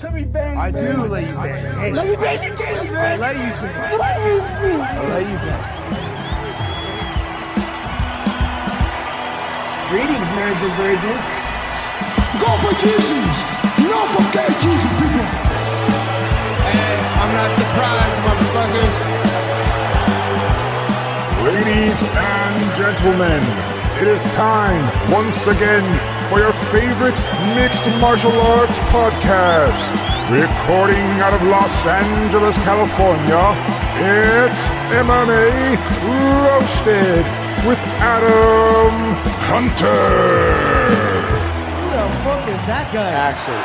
Let me bang. I do let you bang. Hey, let me bang you, man. I let you bang. I let you bang. Greetings, marriage and virgins. Go for Jesus. No forget Jesus, people. Hey, I'm not surprised, motherfuckers. Ladies and gentlemen, it is time once again for your favorite mixed martial arts podcast. Recording out of Los Angeles, California, it's MMA Roasted with Adam Hunter. Who the fuck is that guy? Actually,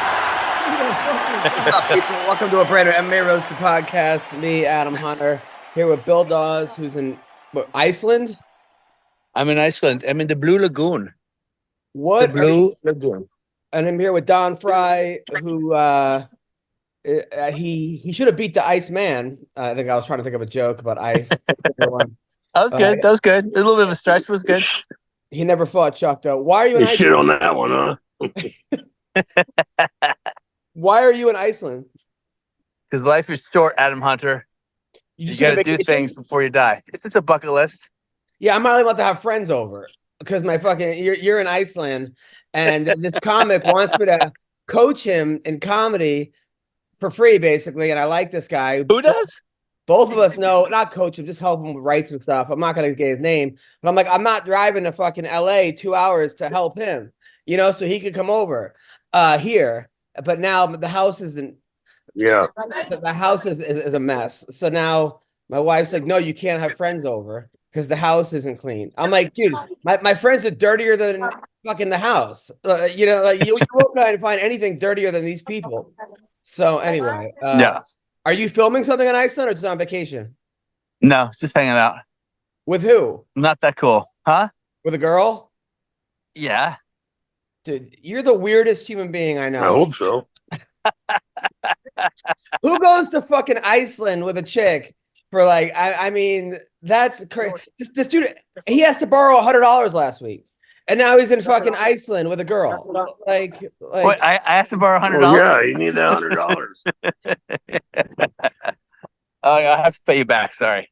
Who the fuck is what's up, people? Welcome to a brand new MMA Roasted Podcast. Me, Adam Hunter, here with Bill Dawes, who's in Iceland. I'm in Iceland. I'm in the Blue Lagoon. What? The Blue Lagoon. And I'm here with Don Fry, who he should have beat the Iceman. I think I was trying to think of a joke about ice. That was good. That was good. A little bit of a stretch was good. He never fought Chuck, though. Why are you in You shit Iceland? on that one, huh? Why are you in Iceland? Because life is short, Adam Hunter. You just got need to do things before you die. It's just a bucket list. Yeah, I'm not allowed to have friends over because my fucking you're in Iceland, and this comic wants me to coach him in comedy for free, basically. And I like this guy. Who does? Both of us know, not coach him, just help him with rights and stuff. I'm not gonna get his name, but I'm like, I'm not driving to fucking LA 2 hours to help him, so he could come over here. But now the house isn't. Yeah. The house is a mess. So now my wife's like, no, you can't have friends over because the house isn't clean. I'm like, dude, my friends are dirtier than fucking the house. You won't find anything dirtier than these people. So anyway, Yeah. Are you filming something in Iceland or just on vacation? No, just hanging out. With who? Not that cool. Huh? With a girl? Yeah. Dude, you're the weirdest human being I know. I hope so. Who goes to fucking Iceland with a chick for like, I mean, that's crazy. This dude, he has to borrow $100 last week. And now he's in fucking Iceland with a girl. Like Wait, I asked to borrow $100. Well, yeah, you need that $100. Oh, I have to pay you back. Sorry.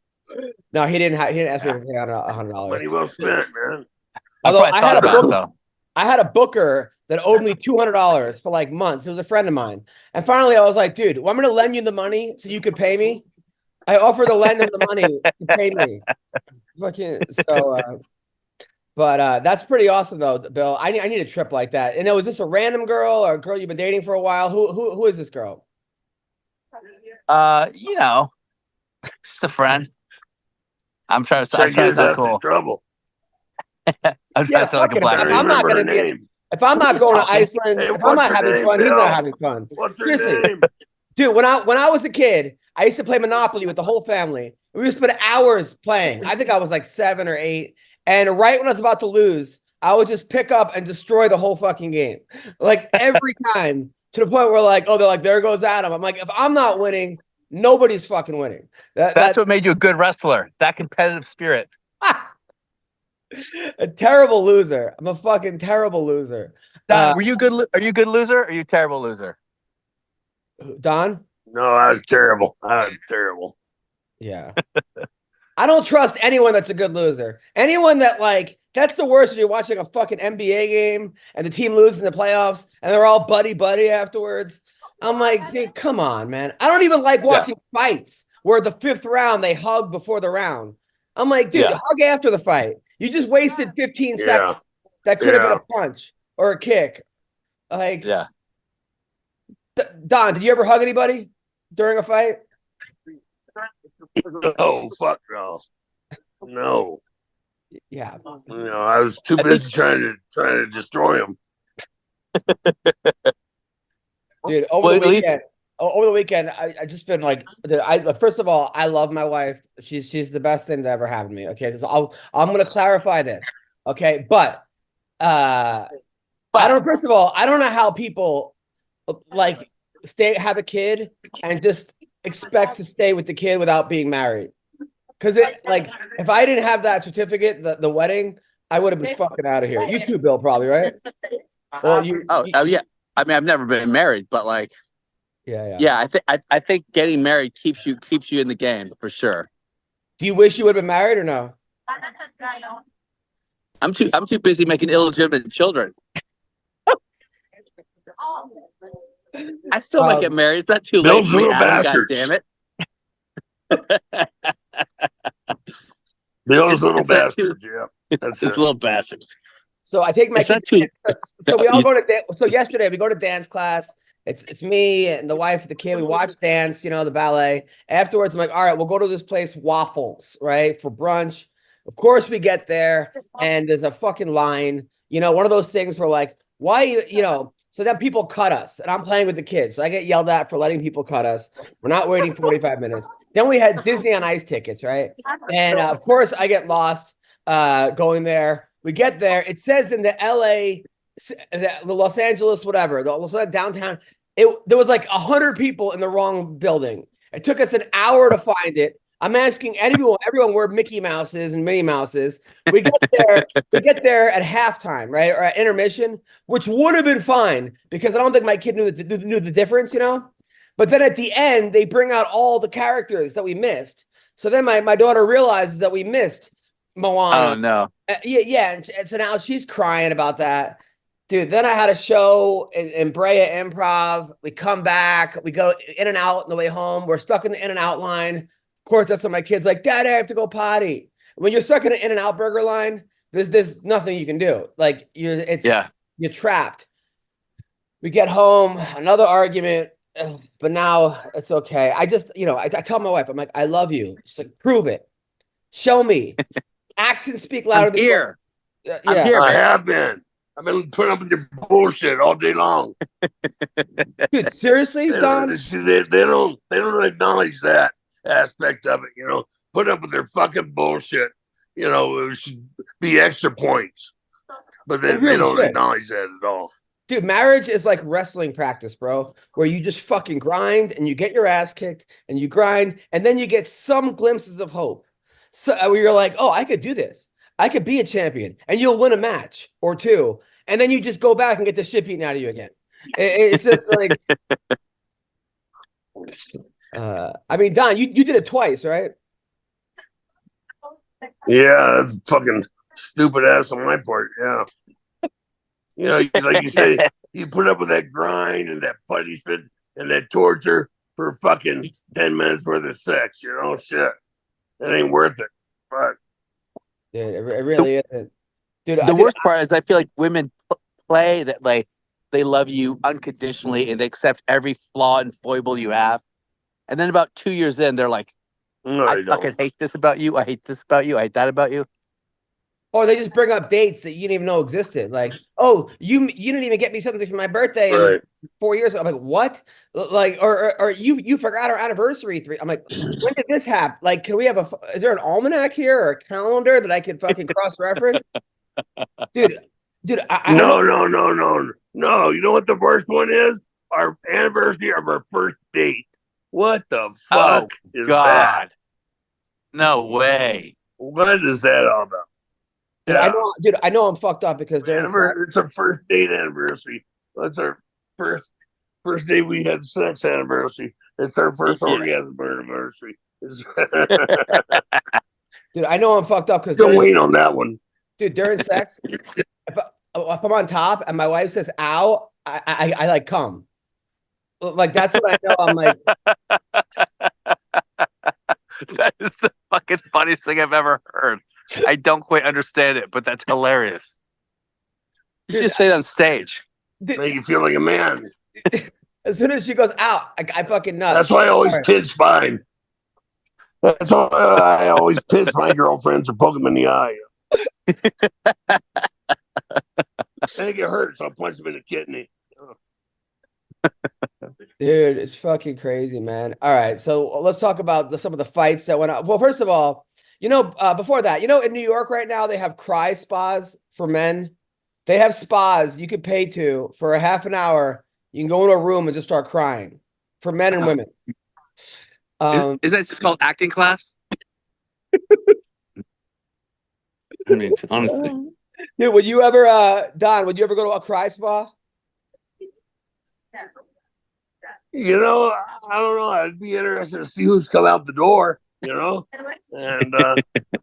No, he didn't ask me to pay $100. Money well spent, man. Although I had a booker that owed me $200 for like months. It was a friend of mine. And finally I was like, dude, I'm going to lend you the money so you could pay me. I offered to lend him the money to pay me. Fucking but that's pretty awesome though, Bill. I need a trip like that. And was this a random girl or a girl you've been dating for a while? Who is this girl? Just a friend. I'm trying to That's cool. trouble. I'm trying to sound like a black If dude. I'm not Remember going her to name. if I'm not going to Iceland, Hey, if I'm what's not her having name, fun, he's Bill? not having fun. What's her Seriously. name? Dude, when I was a kid, I used to play Monopoly with the whole family. We used to spend hours playing. I think I was like 7 or 8. And right when I was about to lose, I would just pick up and destroy the whole fucking game. Like every time to the point where they're like, there goes Adam. I'm like, if I'm not winning, nobody's fucking winning. That's what made you a good wrestler. That competitive spirit. A terrible loser. I'm a fucking terrible loser. Don, are you a good loser or are you a terrible loser? Don? No, I was terrible. Yeah. I don't trust anyone that's a good loser. Anyone that that's the worst when you're watching a fucking NBA game and the team loses in the playoffs and they're all buddy afterwards. I'm like, dude, come on, man. I don't even like watching fights where the 5th round they hug before the round. I'm like, dude, hug after the fight. You just wasted 15 seconds. That could have been a punch or a kick. Don, did you ever hug anybody during a fight? Oh, fuck no. No. Yeah. No, I was too busy trying to destroy him. Dude, over the weekend, I just been like, first of all, I love my wife. She's the best thing that ever happened to me. Okay, so I'm gonna clarify this. Okay, but I don't know how people have a kid and just expect to stay with the kid without being married. Because if I didn't have that certificate, the wedding, I would have been fucking out of here. You too, Bill, probably, right? Well, yeah. I mean, I've never been married, but Yeah, I think getting married keeps you in the game for sure. Do you wish you would have been married or no? I'm too busy making illegitimate children. I still might get married. It's not too late Those for me, little Adam, God bastards. damn it. Those little It's not too- bastards. Yeah, that's These it. little bastards. So I take my It's not kids. too- So we all go to so yesterday we go to dance class. It's me and the wife, the kid. We watch dance, the ballet. Afterwards, I'm like, all right, we'll go to this place, Waffles, right, for brunch. Of course, we get there and there's a fucking line. One of those things where like, why So then people cut us, and I'm playing with the kids, so I get yelled at for letting people cut us. We're not waiting 45 minutes. Then we had Disney on Ice tickets, right? And of course, I get lost going there. We get there. It says in the LA, the Los Angeles, whatever, the downtown, there was like 100 people in the wrong building. It took us an hour to find it. I'm asking everyone where Mickey Mouse is and Minnie Mouse is. We get there at halftime, right? Or at intermission, which would have been fine because I don't think my kid knew the difference, But then at the end, they bring out all the characters that we missed. So then my daughter realizes that we missed Moana. Oh no. Yeah. And so now she's crying about that. Dude, then I had a show in Brea Improv. We come back. We go in and out on the way home. We're stuck in the in and out line. Of course, that's when my kid's like, Dad, I have to go potty. When you're stuck in an in and out burger line, there's nothing you can do. Like you're trapped. We get home, another argument, but now it's okay. I just, I tell my wife, I'm like, I love you. She's like, prove it. Show me. Actions speak louder than here. Yeah. I'm here. I have been. I've been putting up with your bullshit all day long. Dude, seriously, Don? They don't acknowledge that aspect of it. Put up with their fucking bullshit. It should be extra points, but they don't acknowledge that at all. Dude, marriage is like wrestling practice, bro, where you just fucking grind and you get your ass kicked and you grind and then you get some glimpses of hope. So where you're like, oh, I could do this. I could be a champion and you'll win a match or two. And then you just go back and get the shit beaten out of you again. It's just like, I mean, Don, you did it twice, right? Yeah, that's fucking stupid ass on my part. Yeah. Like you say, you put up with that grind and that punishment and that torture for fucking 10 minutes worth of sex, shit. It ain't worth it. But dude, it really isn't. Dude, the worst part is I feel like women play that like they love you unconditionally and they accept every flaw and foible you have. And then about 2 years in, they're like, no, I fucking hate this about you. I hate this about you. I hate that about you. Or they just bring up dates that you didn't even know existed. Like, oh, you didn't even get me something for my birthday right. 4 years ago. I'm like, what? Like, or you forgot our anniversary. I'm like, when did this happen? Like, can we have is there an almanac here or a calendar that I could fucking cross-reference? Dude, No. You know what the worst one is? Our anniversary of our first date. What the fuck is that? No way. What is that all about? Yeah. I know I'm fucked up because it's our first date anniversary. That's our first day we had sex anniversary. It's our first orgasm anniversary. Dude, I know I'm fucked up because don't wait on that one. Dude, during sex, if I'm on top and my wife says "ow," I like come. Like that's what I know. I'm like, that is the fucking funniest thing I've ever heard. I don't quite understand it, but that's hilarious. You should say it on stage. Make you feel like a man. As soon as she goes out, I fucking nuts. That's why I always pinch mine. That's why I always pinch my girlfriends or poke them in the eye. I think it hurts. I'll punch them in the kidney. Dude, it's fucking crazy, man. All right, so let's talk about some of the fights that went on. Well, first of all, before that, in New York right now, they have cry spas for men. They have spas you could pay to for a half an hour. You can go in a room and just start crying for men and women. Is that just called acting class? I mean, honestly. Dude, would you ever, Don, would you ever go to a cry spa? You know, I don't know. I'd be interested to see who's come out the door. And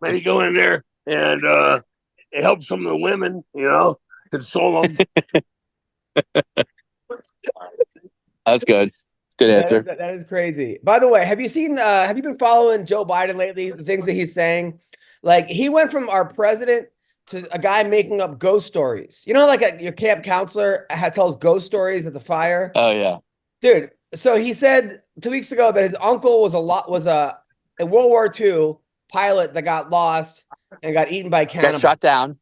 maybe go in there and help some of the women. Console them. That's good. Good answer. That is crazy. By the way, have you been following Joe Biden lately? The things that he's saying, like he went from our president to a guy making up ghost stories. Like your camp counselor tells ghost stories at the fire. Oh yeah, dude. So he said 2 weeks ago that his uncle was a World War II pilot that got lost and got eaten by cannibals. Got shot down.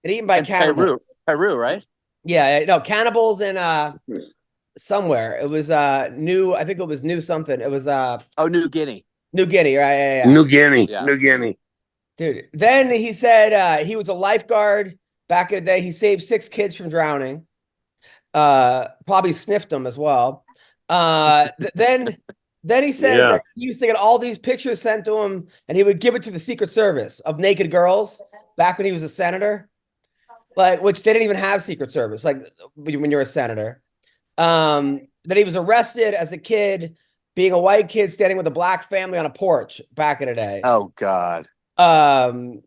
And eaten by cannibals. Peru, right? Yeah, no, cannibals in somewhere. It was new. I think it was new something. It was New Guinea. New Guinea, right? Yeah. New Guinea. Yeah. New Guinea. Dude. Then he said he was a lifeguard back in the day. He saved 6 kids from drowning. Probably sniffed them as well. Then he says that he used to get all these pictures sent to him, and he would give it to the Secret Service of naked girls back when he was a senator. Like, which they didn't even have Secret Service, like when you're a senator. That he was arrested as a kid, being a white kid standing with a black family on a porch back in the day. Oh God. I mean,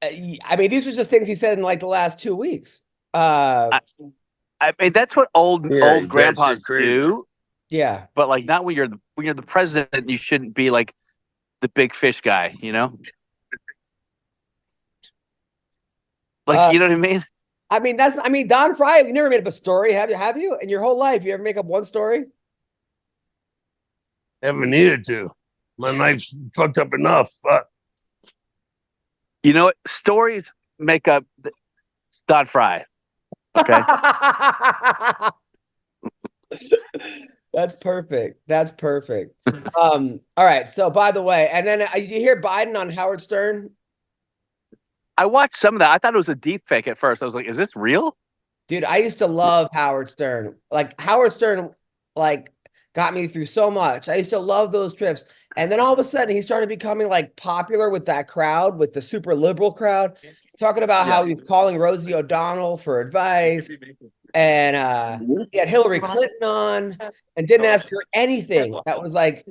these were just things he said in like the last 2 weeks. I mean, that's what old grandpas do. Yeah, but like not when you're the president, you shouldn't be like the big fish guy, Like, you know what I mean? I mean, Don Fry, you never made up a story, have you? In your whole life, you ever make up one story? Haven't needed to. My life's fucked up enough. But you know what? Stories make up Don Fry. Okay. That's perfect. All right. So, by the way, and then you hear Biden on Howard Stern? I watched some of that. I thought it was a deep fake at first. I was like, is this real? Dude, I used to love Howard Stern. Like, Howard Stern, like, got me through so much. I used to love those trips. And then all of a sudden, he started becoming, like, popular with that crowd, with the super liberal crowd, talking about how he was calling Rosie O'Donnell for advice. And he had Hillary Clinton on and didn't ask her anything. That was like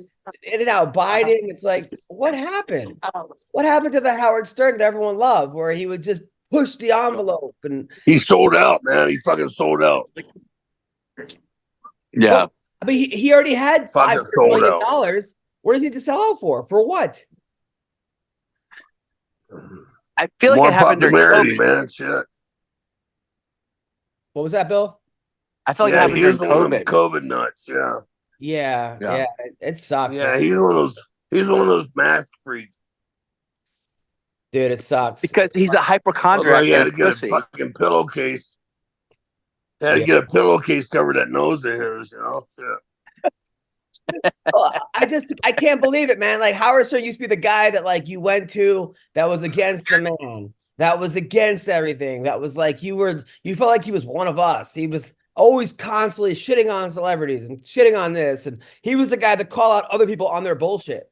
in and out Biden. It's like, what happened? What happened to the Howard Stern that everyone loved, where he would just push the envelope? And he sold out, man. He fucking sold out. Yeah. Well, I mean, he already had $500 million. Where does he need to sell out for? For what? I feel like more it happened popularity, during COVID. Man. Shit. What was that, Bill? I feel like it happened during COVID. COVID nuts, Yeah. It sucks. Yeah, man. he's one of those mask freaks. Dude, it sucks. Because he's a hypochondriac. He had to get a fucking pillowcase. Had to get a pillowcase cover that nose of his, I can't believe it, man. Like, Howard Stern used to be the guy that like you went to that was against the man, that was against everything, that was like you felt like he was one of us. He was always constantly shitting on celebrities and shitting on this, and he was the guy that call out other people on their bullshit.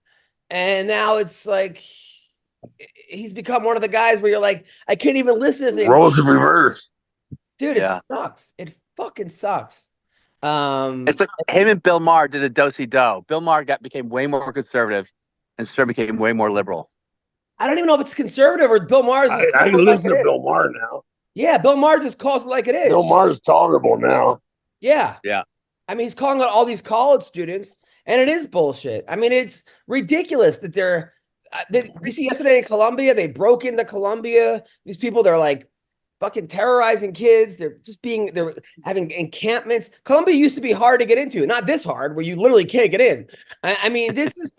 And now it's like he's become one of the guys where you're like, I can't even listen to his name. Roles in reverse. Dude, it sucks. It fucking sucks. It's like him and Bill Maher did a do-si-do. Bill Maher became way more conservative, and Stern became way more liberal. I don't even know if it's conservative or Bill Maher's. I can listen to Bill Maher now. Yeah, Bill Maher just calls it like it is. Bill Maher's tolerable now. Yeah. Yeah. I mean, he's calling out all these college students, and it is bullshit. I mean, it's ridiculous that you see yesterday in Columbia, they broke into Columbia. These people, they're like fucking terrorizing kids. They're having encampments. Columbia used to be hard to get into. Not this hard, where you literally can't get in. I mean, this is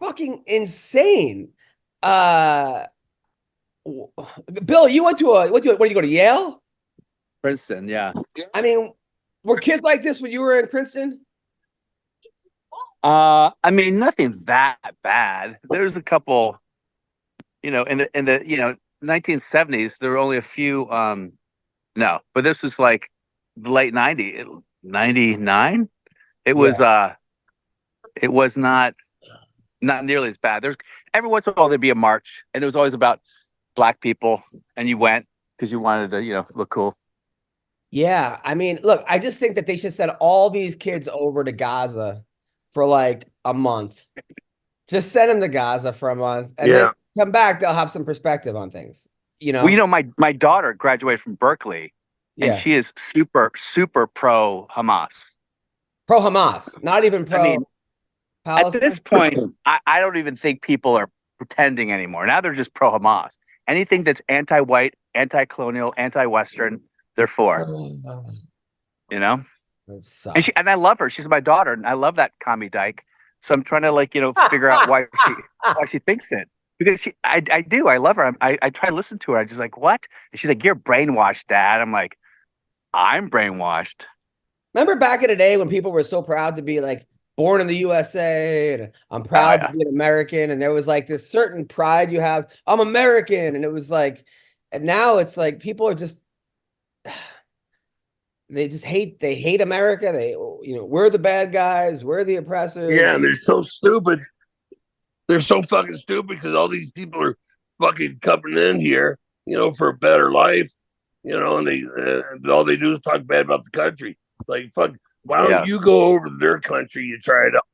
fucking insane. Bill, you went to what do you go to Yale? Princeton, yeah. I mean, were kids like this when you were in Princeton? I mean, nothing that bad. There's a couple, in the 1970s, there were only a few. No, but this was like the late 90s, 99. It was it was not nearly as bad. There's every once in a while there'd be a march, and it was always about black people, and you went because you wanted to, look cool. Yeah, I mean, look, I just think that they should send all these kids over to Gaza for like a month. Just send them to Gaza for a month, and then come back. They'll have some perspective on things. Well, my daughter graduated from Berkeley, and Yeah, she is super pro Hamas. pro Hamas, not even pro. I mean, at Palestine. this point, I don't even think people are pretending anymore. Now they're just pro Hamas. Anything that's anti-white, anti-colonial, anti-Western, they're for. You know, and I love her. She's my daughter, and I love that commie dyke. So I'm trying to figure out why she thinks it. Because I do. I love her. I try to listen to her. I'm just like, what? And she's like, you're brainwashed, Dad. I'm like, I'm brainwashed. Remember back in the day when people were so proud to be like born in the USA and I'm proud to be an American, and there was like this certain pride you have. I'm American, and it was like, and now it's like people are just they hate America. We're the bad guys. We're the oppressors. Yeah, and they're so stupid. They're so fucking stupid because all these people are fucking coming in here, for a better life, and they all they do is talk bad about the country. Like, fuck, why don't you go over to their country? You try it out.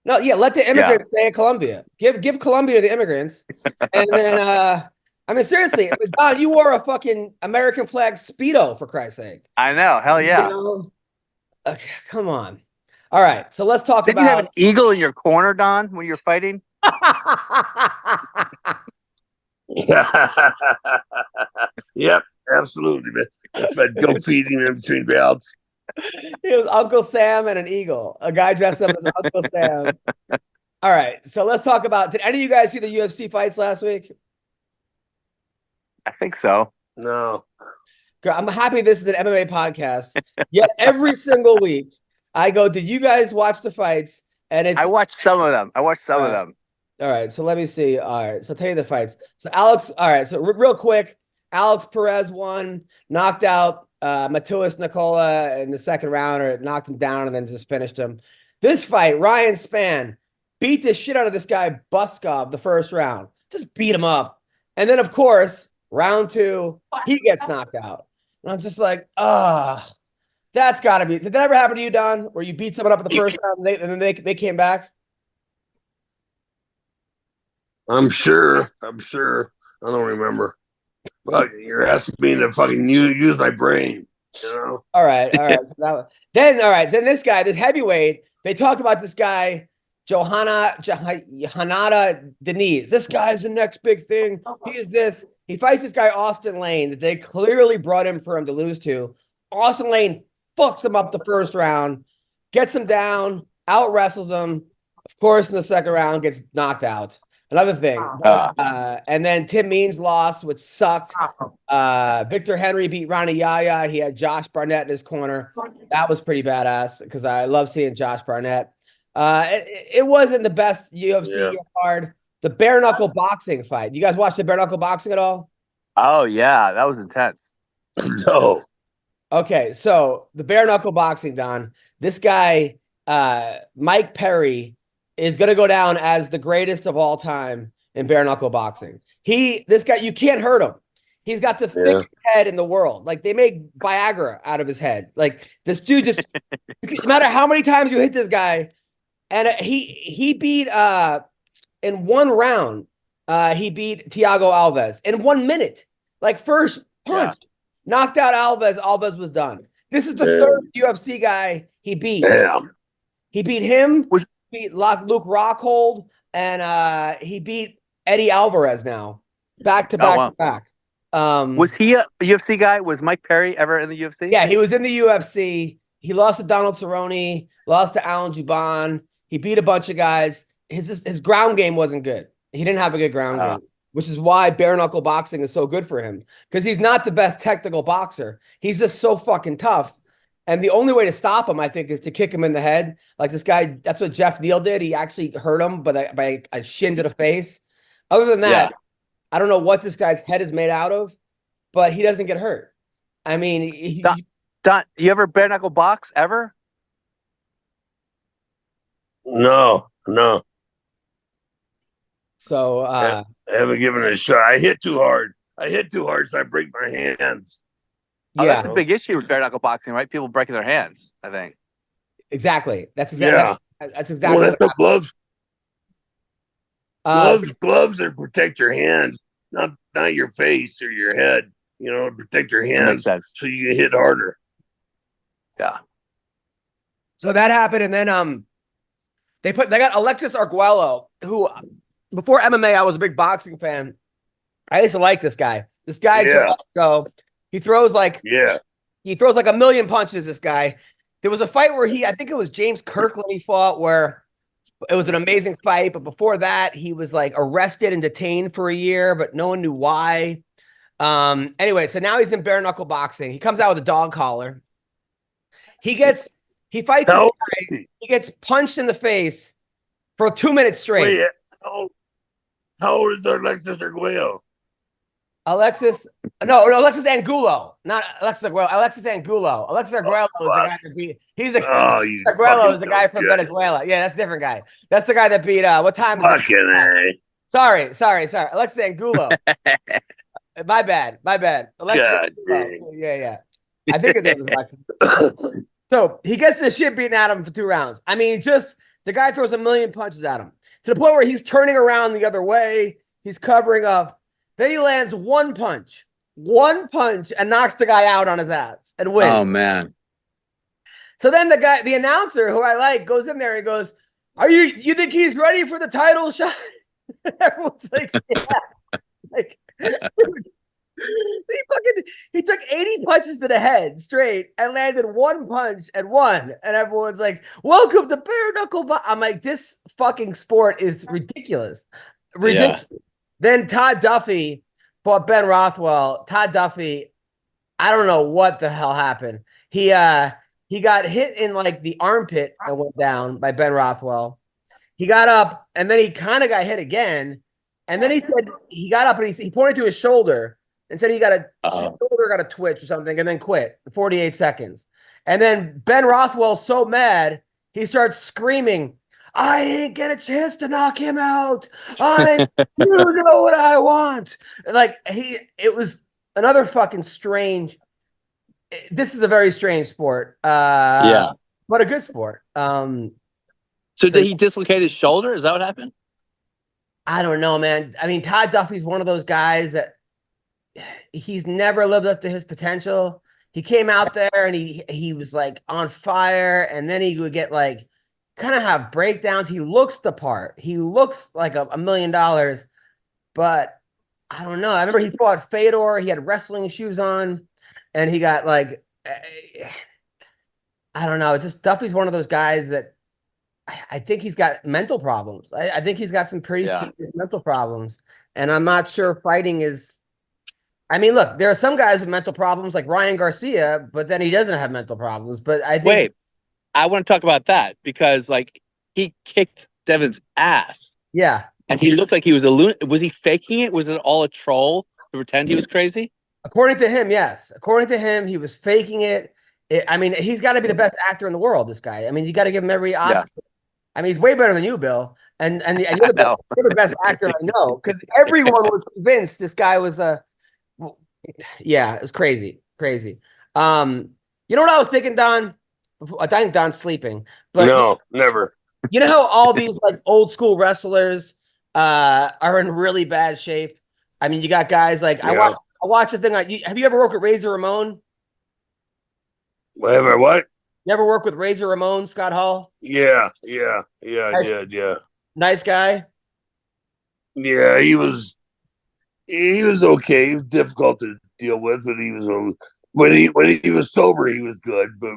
No, yeah, let the immigrants stay in Colombia. Give Colombia to the immigrants, and then I mean, seriously, Don, you wore a fucking American flag Speedo, for Christ's sake. I know. Hell yeah. Okay, come on. All right, so let's talk about. Did you have an eagle in your corner, Don, when you're fighting? Yep, absolutely, man. If I'd go feeding in between bouts. It was Uncle Sam and an eagle. A guy dressed up as Uncle Sam. All right, so let's talk about. Did any of you guys see the UFC fights last week? I think so. No. I'm happy this is an MMA podcast. Yet every single week I go, did you guys watch the fights? And I watched some of them. Of them. All right, so let me see. All right, so I'll tell you the fights. So Alex, all right, so real quick, Alex Perez won, knocked out Matuis Nicola in the second round, or knocked him down and then just finished him. This fight, Ryan Spann beat the shit out of this guy Buskov the first round. Just beat him up. And then, of course, round 2, he gets knocked out. And I'm just like, that's got to be. Did that ever happen to you, Don, where you beat someone up in the first round and then they came back? I'm sure. I don't remember. But you're asking me to fucking use my brain. All right. Then this guy, this heavyweight, they talked about this guy, Johanna Denise. This guy's the next big thing. He is this. He fights this guy, Austin Lane, that they clearly brought him for him to lose to. Austin Lane fucks him up the first round, gets him down, out wrestles him. Of course, in the second round, gets knocked out. Another thing. And then Tim Means lost, which sucked. Victor Henry beat Ronnie Yaya. He had Josh Barnett in his corner. That was pretty badass because I love seeing Josh Barnett. It wasn't the best UFC card. The bare knuckle boxing fight. You guys watch the bare knuckle boxing at all? Oh, yeah. That was intense. No. Okay, so the bare knuckle boxing, Don. This guy, Mike Perry, is going to go down as the greatest of all time in bare knuckle boxing. This guy, you can't hurt him. He's got the thickest head in the world. Like, they make Viagra out of his head. Like, this dude just, no matter how many times you hit this guy, and he beat, in one round, he beat Thiago Alves in 1 minute. Like, first punch, knocked out Alves. Alves was done. This is the third UFC guy he beat. Damn. He beat him. Beat Luke Rockhold, and he beat Eddie Alvarez now, back to back. Was he a UFC guy? Was Mike Perry ever in the UFC? Yeah, he was in the UFC. He lost to Donald Cerrone, lost to Alan Juban. He beat a bunch of guys. His ground game wasn't good. He didn't have a good ground game, which is why bare knuckle boxing is so good for him, because he's not the best technical boxer. He's just so fucking tough. And the only way to stop him, I think, is to kick him in the head. Like this guy, that's what Jeff Neal did. He actually hurt him by a shin to the face. Other than that, I don't know what this guy's head is made out of, but he doesn't get hurt. I mean, Don, you ever bare knuckle box ever? No. So I haven't given it a shot. I hit too hard, so I break my hands. Oh, that's a big issue with bare knuckle boxing, right? People breaking their hands, I think. Exactly. That's exactly. That's exactly. Well, that's the gloves. Uh, Gloves that protect your hands, not your face or your head. You know, protect your hands so you can hit harder. Yeah. So that happened, and then they got Alexis Arguello, who before MMA I was a big boxing fan. I used to like this guy. This guy's from Mexico. He throws like a million punches. This guy. There was a fight where I think it was James Kirkland he fought, where it was an amazing fight. But before that, he was like arrested and detained for a year, but no one knew why. Anyway, so now he's in bare knuckle boxing. He comes out with a dog collar. He fights this guy. He gets punched in the face for 2 minutes straight. Wait, how old is Alexis Arguello? Alexis Angulo, not Alexis Arguello. Alexis Angulo. Alexis Arguello is the guy that beat. Arguello is the guy from Venezuela. Yeah, that's a different guy. That's the guy that beat. What time? Fucking A. Sorry. Alexis Angulo. My bad. Alexis. Yeah. I think it was Alexis. So he gets the shit beaten out of him for 2 rounds. I mean, just the guy throws a million punches at him to the point where he's turning around the other way. He's covering up. Then he lands one punch, and knocks the guy out on his ass and wins. Oh, man. So then the announcer, who I like, goes in there and goes, you think he's ready for the title shot? Everyone's like, yeah. Like, he took 80 punches to the head straight and landed one punch and won. And everyone's like, welcome to bare knuckle. I'm like, this fucking sport is ridiculous. Ridiculous. Yeah. Then Todd Duffy fought Ben Rothwell. Todd Duffy, I don't know what the hell happened. He got hit in like the armpit and went down by Ben Rothwell. He got up and then he kind of got hit again. And then he said he got up and he pointed to his shoulder and said he got a twitch or something and then quit 48 seconds. And then Ben Rothwell's so mad, he starts screaming, I didn't get a chance to knock him out. You know what I want. Like it was another fucking strange. This is a very strange sport. But a good sport. So did he dislocate his shoulder? Is that what happened? I don't know, man. I mean, Todd Duffy's one of those guys that he's never lived up to his potential. He came out there and he was like on fire, and then he would get like kind of have breakdowns. He looks the part. He looks like $1 million, but I don't know. I remember he fought Fedor. He had wrestling shoes on, and he got like, I don't know. It's just Duffy's one of those guys that I think he's got mental problems. I think he's got some pretty serious mental problems, and I'm not sure fighting is. I mean, look, there are some guys with mental problems like Ryan Garcia, but then he doesn't have mental problems. But I think. I want to talk about that because, like, he kicked Devin's ass. Yeah. And he looked like he was a lunatic. Was he faking it? Was it all a troll to pretend he was crazy? According to him, yes. According to him, he was faking it. I mean, he's got to be the best actor in the world, this guy. I mean, you got to give him every Oscar. Yeah. I mean, he's way better than you, Bill. And you're the best actor I know, because everyone was convinced this guy was it was crazy. You know what I was thinking, Don? I think Don's sleeping. But no, never. You know how all these like old school wrestlers are in really bad shape? I mean, you got guys like I watch the thing like have you ever worked with Razor Ramon? Ever what? You ever work with Razor Ramon, Scott Hall? Yeah, I did, yeah. Nice guy? Yeah, he was okay. He was difficult to deal with, but he was when he was sober, he was good. But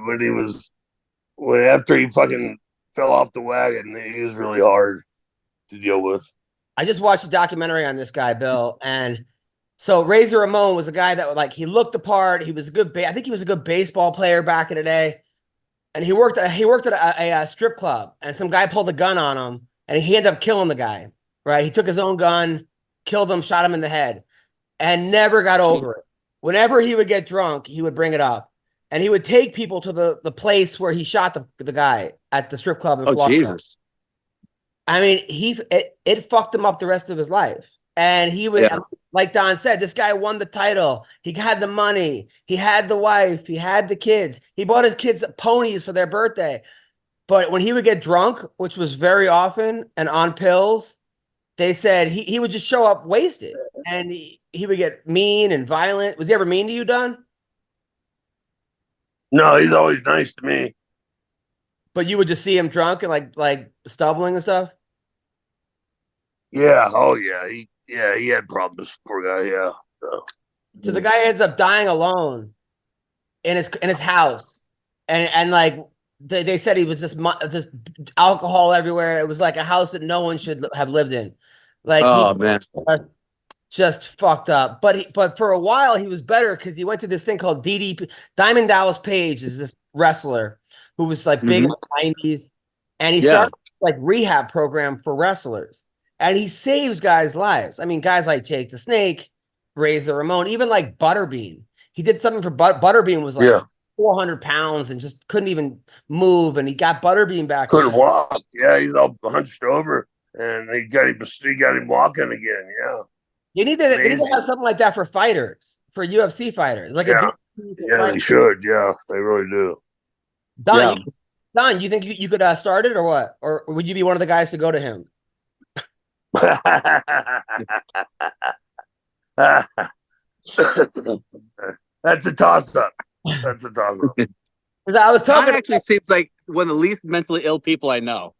after he fucking fell off the wagon, he was really hard to deal with. I just watched a documentary on this guy, Bill, and so Razor Ramon was a guy that like he looked the part. He was a good. I think he was a good baseball player back in the day, and he worked at a strip club, and some guy pulled a gun on him, and he ended up killing the guy. Right? He took his own gun, killed him, shot him in the head, and never got over it. Whenever he would get drunk, he would bring it up. And he would take people to the place where he shot the guy at the strip club in Florida. Jesus. I mean, it fucked him up the rest of his life. And he was, like Don said, this guy won the title. He had the money. He had the wife. He had the kids. He bought his kids ponies for their birthday. But when he would get drunk, which was very often, and on pills, they said he would just show up wasted. And he would get mean and violent. Was he ever mean to you, Don? No, he's always nice to me. But you would just see him drunk and like stumbling and stuff? Yeah. Oh, yeah. He had problems. Poor guy. Yeah. So the guy ends up dying alone in his house, and like they said he was just alcohol everywhere. It was like a house that no one should have lived in. Like, man, just fucked up. But for a while he was better because he went to this thing called DDP. Diamond Dallas Page is this wrestler who was like big in the 90s, and he started like rehab program for wrestlers. And he saves guys' lives. I mean, guys like Jake the Snake, Razor Ramon, even like Butterbean. He did something for Butterbean was like 400 pounds and just couldn't even move. And he got Butterbean back. Couldn't walk. Yeah, he's all hunched over, and he got him walking again. Yeah. They need to have something like that for fighters, for UFC fighters. Like they should. Yeah, they really do. Don, you think you could start it or what? Or would you be one of the guys to go to him? That's a toss-up. I was talking. Don actually seems like one of the least mentally ill people I know.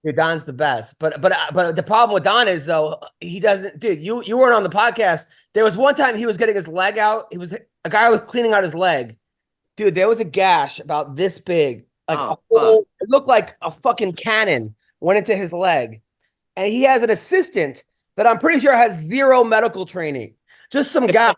Dude, Don's the best. But the problem with Don is though he doesn't. Dude, you weren't on the podcast. There was one time he was getting his leg out. A guy was cleaning out his leg. Dude, there was a gash about this big, like it looked like a fucking cannon went into his leg. And he has an assistant that I'm pretty sure has zero medical training. Just some guy.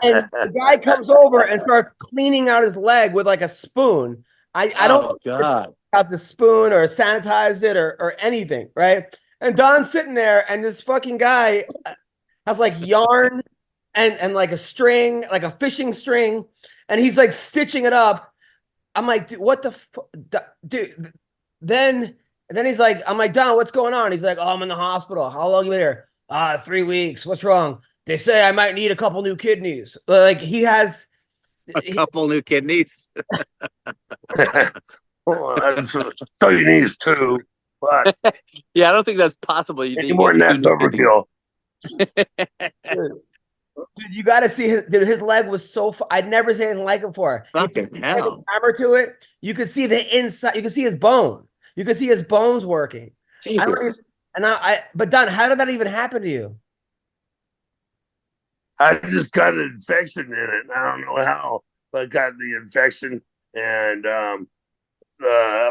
And the guy comes over and starts cleaning out his leg with like a spoon. I don't know about the spoon or sanitized it or anything, right? And Don's sitting there, and this fucking guy has like yarn and like a string, like a fishing string, and he's like stitching it up. I'm like, dude, what the dude? And then he's like, I'm like, Don, what's going on? He's like, oh, I'm in the hospital. How long you been here? 3 weeks. What's wrong? They say I might need a couple new kidneys. Like he has a couple new kidneys. So you need two. But yeah, I don't think that's possible. You need more than that's overkill. Dude, you got to see his leg was so. I'd never seen anything like it before. Fucking hell! Camera to it, you could see the inside. You could see his bone. You could see his bones working. Jesus. But Don, how did that even happen to you? I just got an infection in it. I don't know how, but I got the infection, and I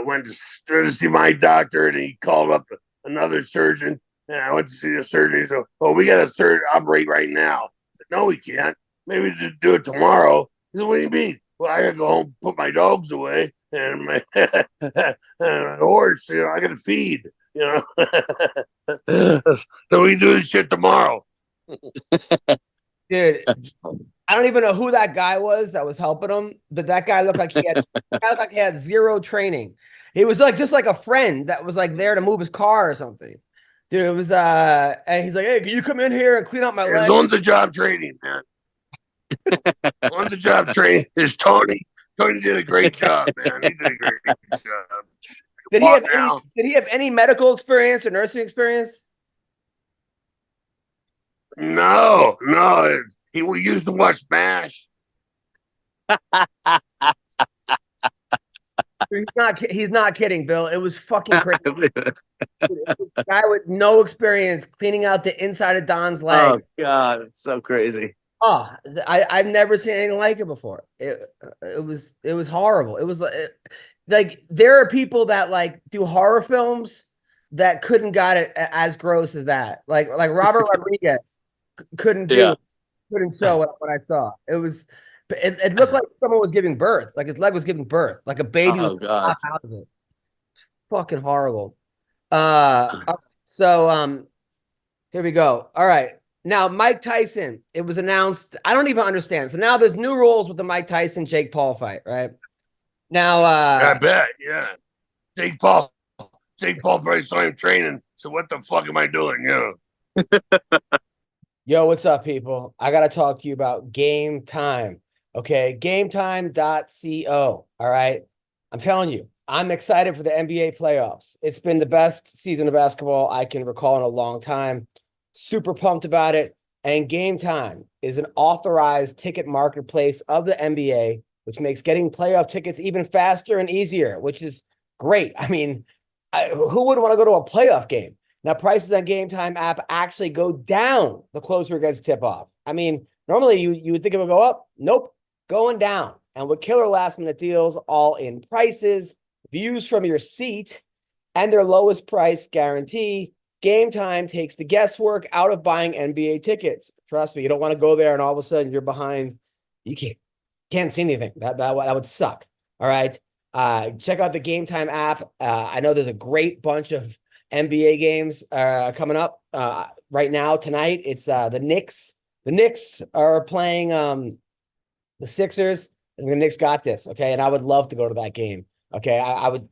went to see my doctor, and he called up another surgeon, and I went to see the surgeon. He said, "Oh, we got to operate right now." I said, "No, we can't. Maybe we just do it tomorrow." He said, "What do you mean?" Well, I got to go home, put my dogs away, and my horse. I got to feed. So we do this shit tomorrow. Dude, I don't even know who that guy was that was helping him, but that guy looked like he had zero training. He was like just like a friend that was like there to move his car or something. Dude, it was and he's like, "Hey, can you come in here and clean up my leg?" It's on the job training, man. On the job training is Tony. Tony did a great job, man. He did a great job. Did he have any medical experience or nursing experience? No. We used to watch MASH. He's not kidding, Bill. It was fucking crazy. A guy with no experience cleaning out the inside of Don's leg. Oh God, it's so crazy. Oh, I've never seen anything like it before. It was horrible. It was like there are people that like do horror films that couldn't got it as gross as that. Like Robert Rodriguez couldn't show what I saw. It looked like someone was giving birth. Like his leg was giving birth. Like a baby was popped out of it. Fucking horrible. So here we go. All right. Now, Mike Tyson, it was announced. I don't even understand. So now there's new rules with the Mike Tyson Jake Paul fight, right? Now I bet, yeah. Jake Paul probably saw him training. So what the fuck am I doing? Yo, what's up, people? I got to talk to you about Game Time. Okay, gametime.co. All right. I'm telling you, I'm excited for the NBA playoffs. It's been the best season of basketball I can recall in a long time. Super pumped about it. And Game Time is an authorized ticket marketplace of the NBA, which makes getting playoff tickets even faster and easier, which is great. I mean, who would want to go to a playoff game? Now, prices on Game Time app actually go down the closer it gets tip-off. I mean, normally you would think it would go up. Nope, going down. And with killer last-minute deals, all-in prices, views from your seat, and their lowest price guarantee, Game Time takes the guesswork out of buying NBA tickets. Trust me, you don't want to go there and all of a sudden you're behind. You can't see anything. That would suck. All right. Check out the Game Time app. I know there's a great bunch of NBA games coming up right now tonight. It's the Knicks. The Knicks are playing the Sixers, and the Knicks got this. Okay, and I would love to go to that game. Okay, I would.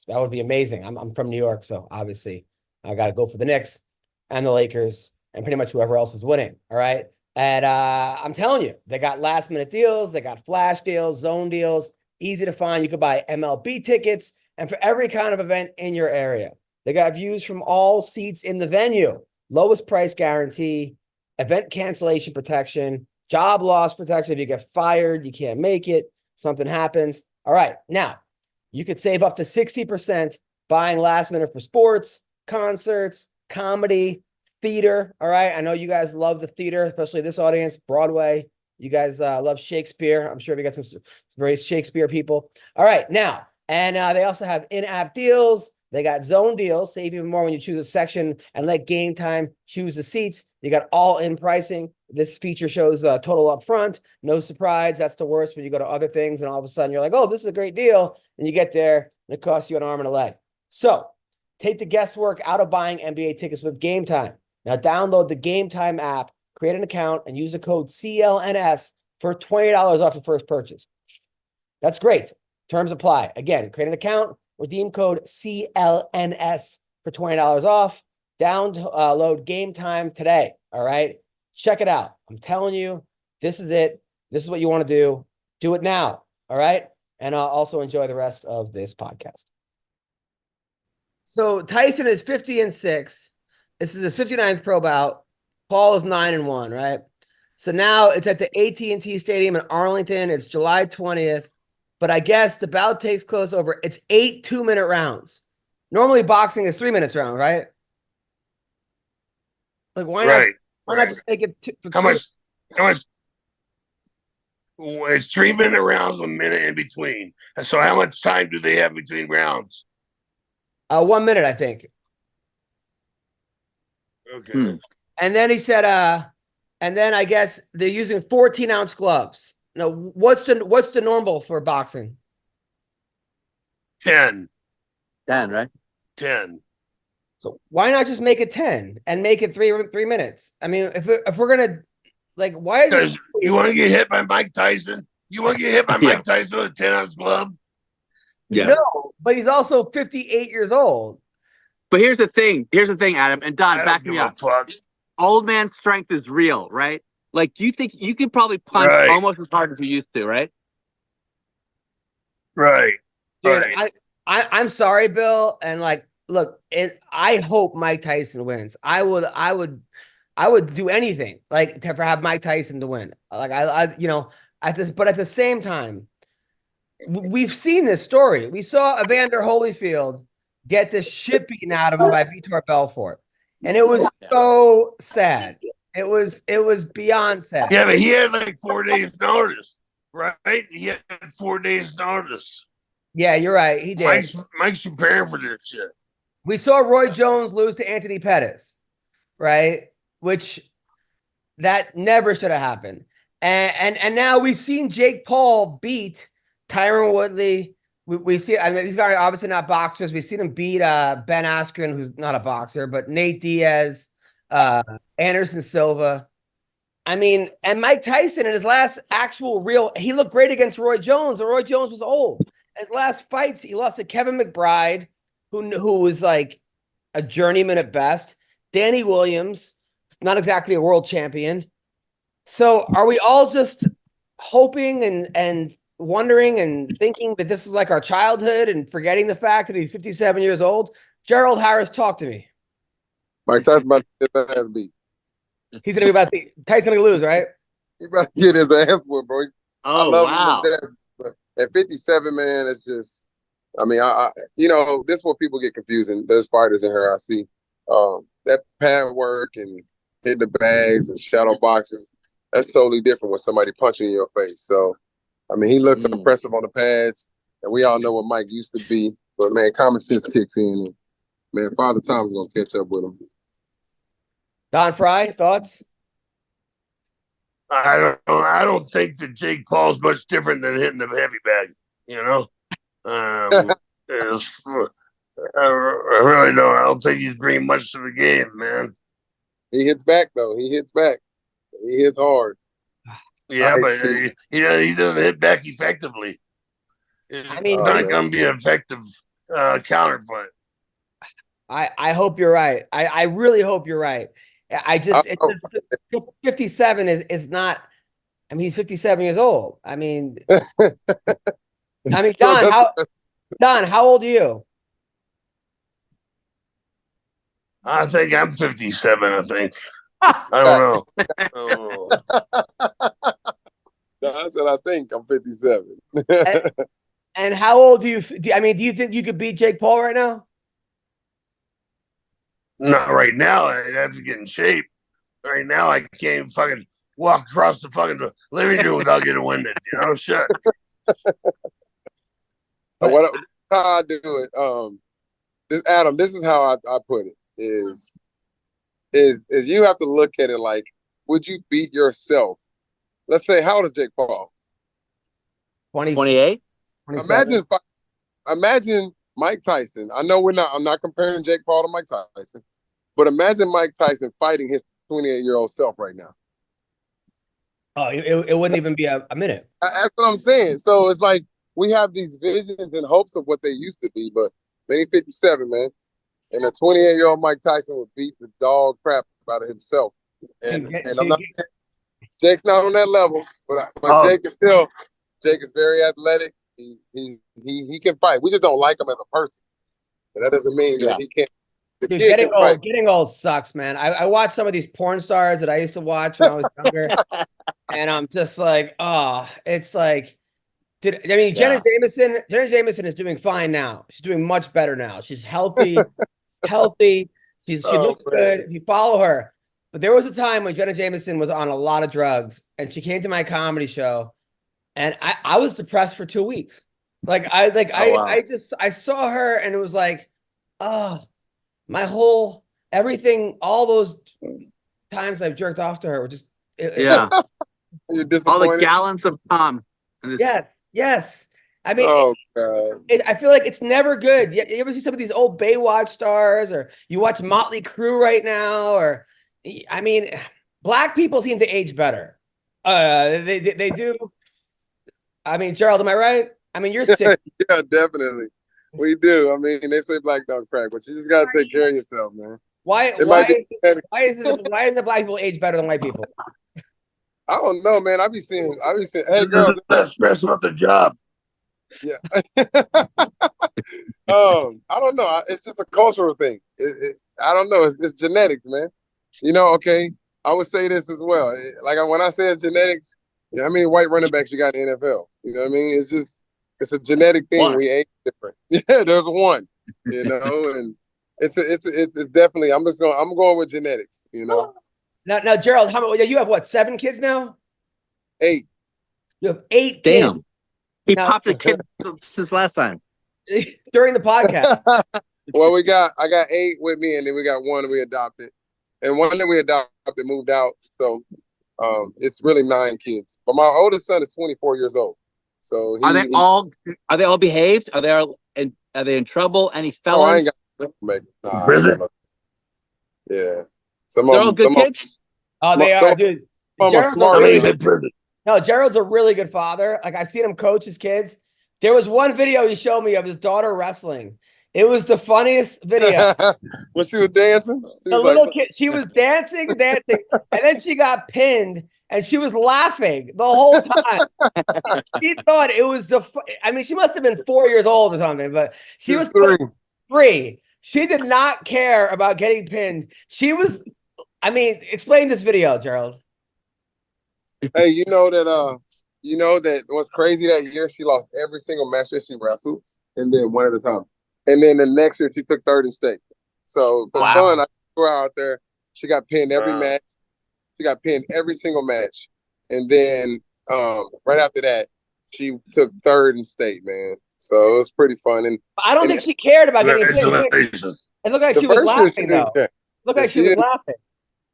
That would be amazing. I'm from New York, so obviously I got to go for the Knicks and the Lakers and pretty much whoever else is winning. All right, and I'm telling you, they got last minute deals. They got flash deals, zone deals, easy to find. You could buy MLB tickets and for every kind of event in your area. They got views from all seats in the venue, lowest price guarantee, event cancellation protection, job loss protection. If you get fired, you can't make it, something happens. All right, now you could save up to 60% buying last minute for sports, concerts, comedy, theater. All right, I know you guys love the theater, especially this audience, Broadway. You guys love Shakespeare. I'm sure we got some very Shakespeare people. All right, now, and they also have in-app deals. They got zone deals, save even more when you choose a section and let Game Time choose the seats. You got all-in pricing. This feature shows total up front. No surprise. That's the worst when you go to other things and all of a sudden you're like, oh, this is a great deal. And you get there and it costs you an arm and a leg. So take the guesswork out of buying NBA tickets with Game Time. Now download the Game Time app, create an account, and use the code CLNS for $20 off your first purchase. That's great. Terms apply. Again, create an account. Redeem code CLNS for $20 off. Download Game Time today. All right. Check it out. I'm telling you, this is it. This is what you want to do. Do it now. All right. And also enjoy the rest of this podcast. So Tyson is 50-6. This is his 59th pro bout. Paul is 9-1, right? So now it's at the AT&T Stadium in Arlington. It's July 20th. But I guess the bout takes close over. It's 8 2-minute rounds. Normally boxing is 3 minutes round, right? Like why not just make it how much it's 3-minute rounds, a minute in between. So how much time do they have between rounds? 1 minute, I think. Okay. And then he said, and then I guess they're using 14-ounce gloves. No, what's the normal for boxing? 10. 10, right? 10. So why not just make it 10 and make it three minutes? I mean, if we're gonna like, why is it? You want to get hit by Mike Tyson? You want to get hit by Mike Tyson with a 10-ounce glove? Yeah. No, but he's also 58 years old. But here's the thing, Adam, and Don, back me up. Old man strength is real, right? Like, you think you can probably punch almost as hard as you used to, right? Right. Dude, right. I'm sorry, Bill. And like, look, I hope Mike Tyson wins. I would do anything like to have Mike Tyson to win. Like but at the same time, we've seen this story. We saw Evander Holyfield get this shit beaten out of him by Vitor Belfort, and it was so sad. It was beyond sad. Yeah, but he had like 4 days notice, right? He had 4 days notice. Yeah, you're right. He did. Mike's preparing for this shit. We saw Roy Jones lose to Anthony Pettis, right? Which that never should have happened. And now we've seen Jake Paul beat Tyron Woodley. We see, I mean, these guys are obviously not boxers. We've seen him beat Ben Askren, who's not a boxer, but Nate Diaz, Anderson Silva. I mean, and Mike Tyson in his last actual he looked great against Roy Jones, and Roy Jones was old. His last fights, he lost to Kevin McBride, who was like a journeyman at best. Danny Williams, not exactly a world champion. So are we all just hoping and wondering and thinking that this is like our childhood and forgetting the fact that he's 57 years old? Gerald Harris, talk to me. Mike Tyson about to get his ass beat. He's gonna be about to Tyson gonna lose, right? He about to get his ass whooped, bro. I Oh love wow! him to death, but at 57, man, it's just. I mean, this is what people get confusing. There's fighters in here I see. That pad work and hitting the bags and shadow boxing, that's totally different when somebody punching in your face. So, I mean, he looks impressive on the pads, and we all know what Mike used to be. But man, common sense kicks in, and man, Father Time's gonna catch up with him. Don Fry, thoughts? I don't think that Jake Paul's much different than hitting the heavy bag. You know, I really don't. I don't think he's bringing much to the game, man. He hits back though. He hits back. He hits hard. Yeah, but he doesn't hit back effectively. I mean, it's not going to be an effective counterfight. I hope you're right. I really hope you're right. It's just 57 is not. I mean, he's 57 years old. I mean, Don, how old are you? I think I'm 57. I think. I don't know. I said I think I'm 57. And how old do you think you could beat Jake Paul right now? Not right now. I'd have to get in shape. Right now, I can't even fucking walk across the fucking living room without getting winded. You know, shit. How I do it, Adam, this is how I put it, is you have to look at it like, would you beat yourself? Let's say, how old is Jake Paul? 28? Imagine Mike Tyson. I'm not comparing Jake Paul to Mike Tyson, but imagine Mike Tyson fighting his 28-year-old self right now. Oh, it wouldn't even be a minute. That's what I'm saying. So it's like, we have these visions and hopes of what they used to be, but man, he's 57, man. And a 28-year-old Mike Tyson would beat the dog crap out of himself. And I'm not, Jake's not on that level, but Jake is very athletic. He can fight. We just don't like him as a person. But that doesn't mean that he can't. Dude, getting old sucks, man. I watch some of these porn stars that I used to watch when I was younger, and I'm just like, oh, it's like, Jenna Jameson is doing fine now. She's doing much better now. She's healthy. She looks good if you follow her. But there was a time when Jenna Jameson was on a lot of drugs, and she came to my comedy show, and I was depressed for 2 weeks. I saw her, and it was like, oh, my whole everything, all those times I've jerked off to her were just You're disappointed. All the gallons of Tom. Yes. I mean, I feel like it's never good. You ever see some of these old Baywatch stars, or you watch Motley Crue right now, or I mean, black people seem to age better. They do. I mean, Gerald, am I right? I mean, you're sick. Yeah, definitely. We do. I mean, they say black don't crack, but you just got to take care of yourself, man. Why is the black people age better than white people? I don't know, man. I be seeing, hey, girl, that's stress about the job. Yeah. I don't know. It's just a cultural thing. I don't know. It's genetics, man. You know, okay. I would say this as well. Like when I say it's genetics, how many white running backs you got in the NFL? You know what I mean? It's a genetic thing. One. We age different. Yeah, there's one. You know, and it's definitely. I'm going with genetics. You know. Now, Gerald, you have what? 7 kids now? 8. You have 8 Damn. kids. He popped a kid since last time. During the podcast. Well, I got 8 with me, and then we got 1 we adopted, and 1 that we adopted moved out. So it's really 9 kids. But my oldest son is 24 years old. So Are they all behaved? Are they in trouble? Any felons? Prison? Yeah. They're all good kids? Oh, they are, dude. Gerald's a really good father. Like, I've seen him coach his kids. There was one video he showed me of his daughter wrestling, It was the funniest video. When she was dancing, The little kid, she was dancing, and then she got pinned, and she was laughing the whole time. She thought it was she must have been 4 years old or something, but she was 3. She did not care about getting pinned. She was, explain this video, Gerald. Hey, you know that what's crazy that year she lost every single match that she wrestled, and then one at a time. And then the next year she took 3rd in state. So for fun, I threw her out there. She got pinned every match. She got pinned every single match. And then right after that, she took 3rd in state, man. So it was pretty fun. And I don't think she cared about getting pinned. It looked like she was laughing, though. Looked like she was laughing.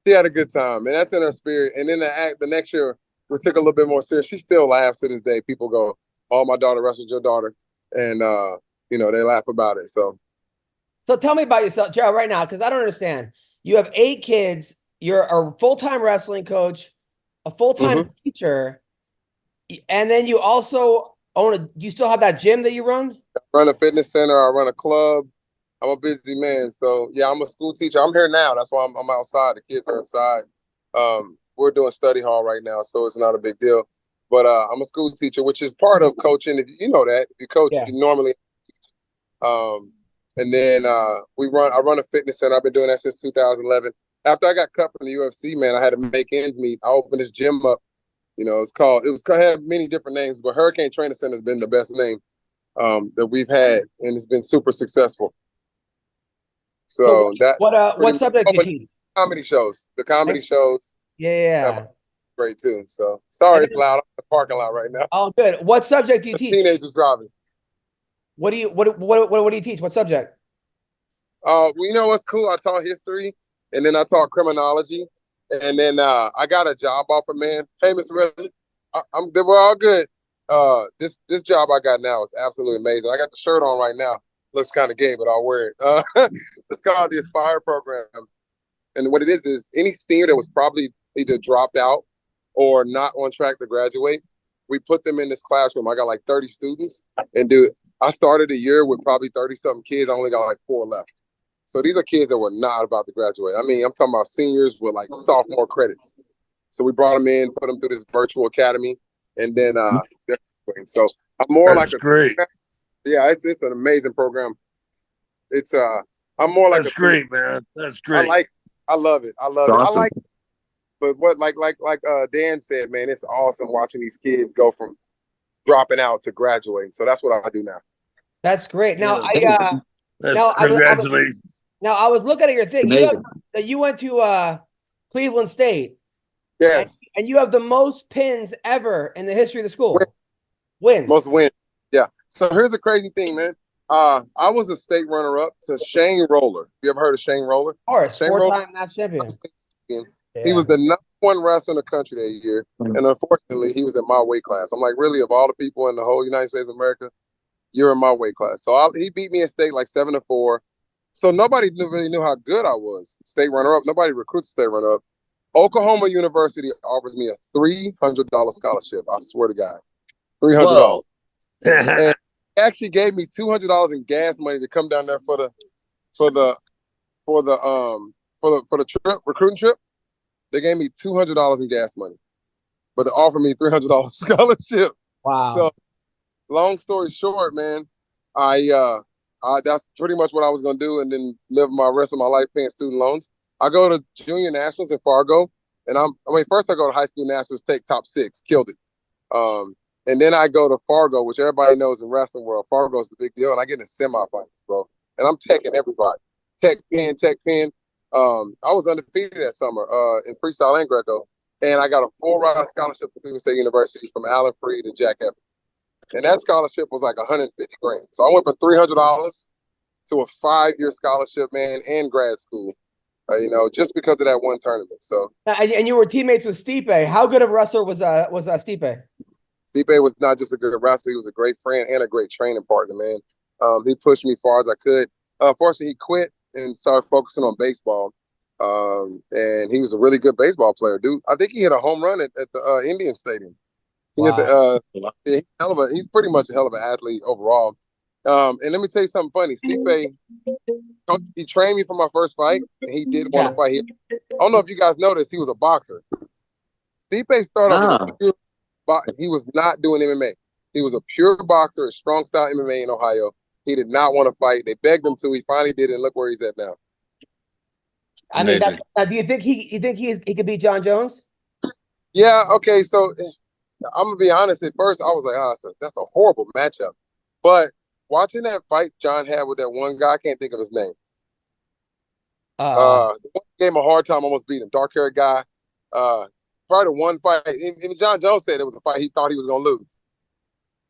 She had a good time, and that's in her spirit. And then the next year, we took a little bit more serious. She still laughs to this day. People go, "Oh, my daughter wrestled your daughter," and they laugh about it. So tell me about yourself, Gerald, right now, because I don't understand. You have 8 kids. You're a full-time wrestling coach, a full-time teacher, and then you also you still have that gym that you run? I run a fitness center. I run a club. I'm a busy man. So, yeah, I'm a school teacher. I'm here now. That's why I'm outside. The kids are inside. We're doing study hall right now, so it's not a big deal. But I'm a school teacher, which is part of coaching. If you know that. If you coach, you normally and then I run a fitness center. I've been doing that since 2011. After I got cut from the UFC, man, I had to make ends meet. I opened this gym up. It had many different names, but Hurricane Training Center has been the best name that we've had, and it's been super successful. So what subject do you teach? Comedy shows. The comedy shows. Yeah. Great too. So sorry it's loud. I'm in the parking lot right now. Oh, good. What subject do you teach? Teenagers driving. What do you teach? What subject? You know what's cool? I taught history, and then I taught criminology, and then I got a job offer, man. Hey, Mr. Redden, we're all good. This job I got now is absolutely amazing. I got the shirt on right now. Looks kind of gay, but I'll wear it. It's called the Aspire program. And what it is any senior that was probably either dropped out or not on track to graduate, we put them in this classroom. I got like 30 students. And I started a year with probably 30-something kids. I only got like 4 left. So these are kids that were not about to graduate. I'm talking about seniors with like sophomore credits. So we brought them in, put them through this virtual academy, and then so I'm more That's like great. Yeah, it's an amazing program. I'm more like That's great, man. That's great. I love it. Awesome. But what like Dan said, man, it's awesome watching these kids go from dropping out to graduating. So that's what I do now. That's great. Now Congratulations. I was looking at your thing. You went to Cleveland State. Yes. And you have the most pins ever in the history of the school. Wins. Most wins. Yeah. So here's the crazy thing, man. I was a state runner-up to Shane Roller. You ever heard of Shane Roller? Of course, Shane 4-time national champion. Yeah. He was the #1 wrestler in the country that year, and unfortunately, he was in my weight class. I'm like, really, of all the people in the whole United States of America, you're in my weight class. So he beat me in state like 7-4. So nobody really knew how good I was. State runner-up. Nobody recruits state runner-up. Oklahoma University offers me a $300 scholarship. I swear to God, $300. And actually gave me $200 in gas money to come down there for the trip, recruiting trip. They gave me $200 in gas money, but they offered me $300 scholarship. Wow. So, long story short, man, that's pretty much what I was gonna do, and then live my rest of my life paying student loans. I go to junior nationals in Fargo, and first I go to high school nationals, take top 6, killed it. And then I go to Fargo, which everybody knows in wrestling world, Fargo's the big deal, and I get in the semifinals, bro. And I'm teching everybody. Tech pin. I was undefeated that summer in freestyle and Greco, and I got a full-ride scholarship to Cleveland State University from Alan Freed and Jack Evans. And that scholarship was like $150,000. So I went from $300 to a 5-year scholarship, man, and grad school. Just because of that one tournament. So, and you were teammates with Stipe. How good of a wrestler was Stipe? Stipe was not just a good wrestler; he was a great friend and a great training partner, man. He pushed me as far as I could. Unfortunately, he quit and started focusing on baseball. And he was a really good baseball player, dude. I think he hit a home run at the Indian Stadium. He hit he's pretty much a hell of an athlete overall. And let me tell you something funny. Stipe, he trained me for my first fight, and he did want to fight. I don't know if you guys noticed, he was a boxer. Stipe started off as a pure boxer. He was not doing MMA. He was a pure boxer, a strong style MMA in Ohio. He did not want to fight. They begged him to. He finally did it, and look where he's at now. I mean, do you think he could beat John Jones? Yeah, okay, so I'm going to be honest. At first, I was like, that's a horrible matchup. But watching that fight John had with that one guy, I can't think of his name. Gave him a hard time, almost beat him. Dark-haired guy. Probably the one fight. Even John Jones said it was a fight he thought he was going to lose.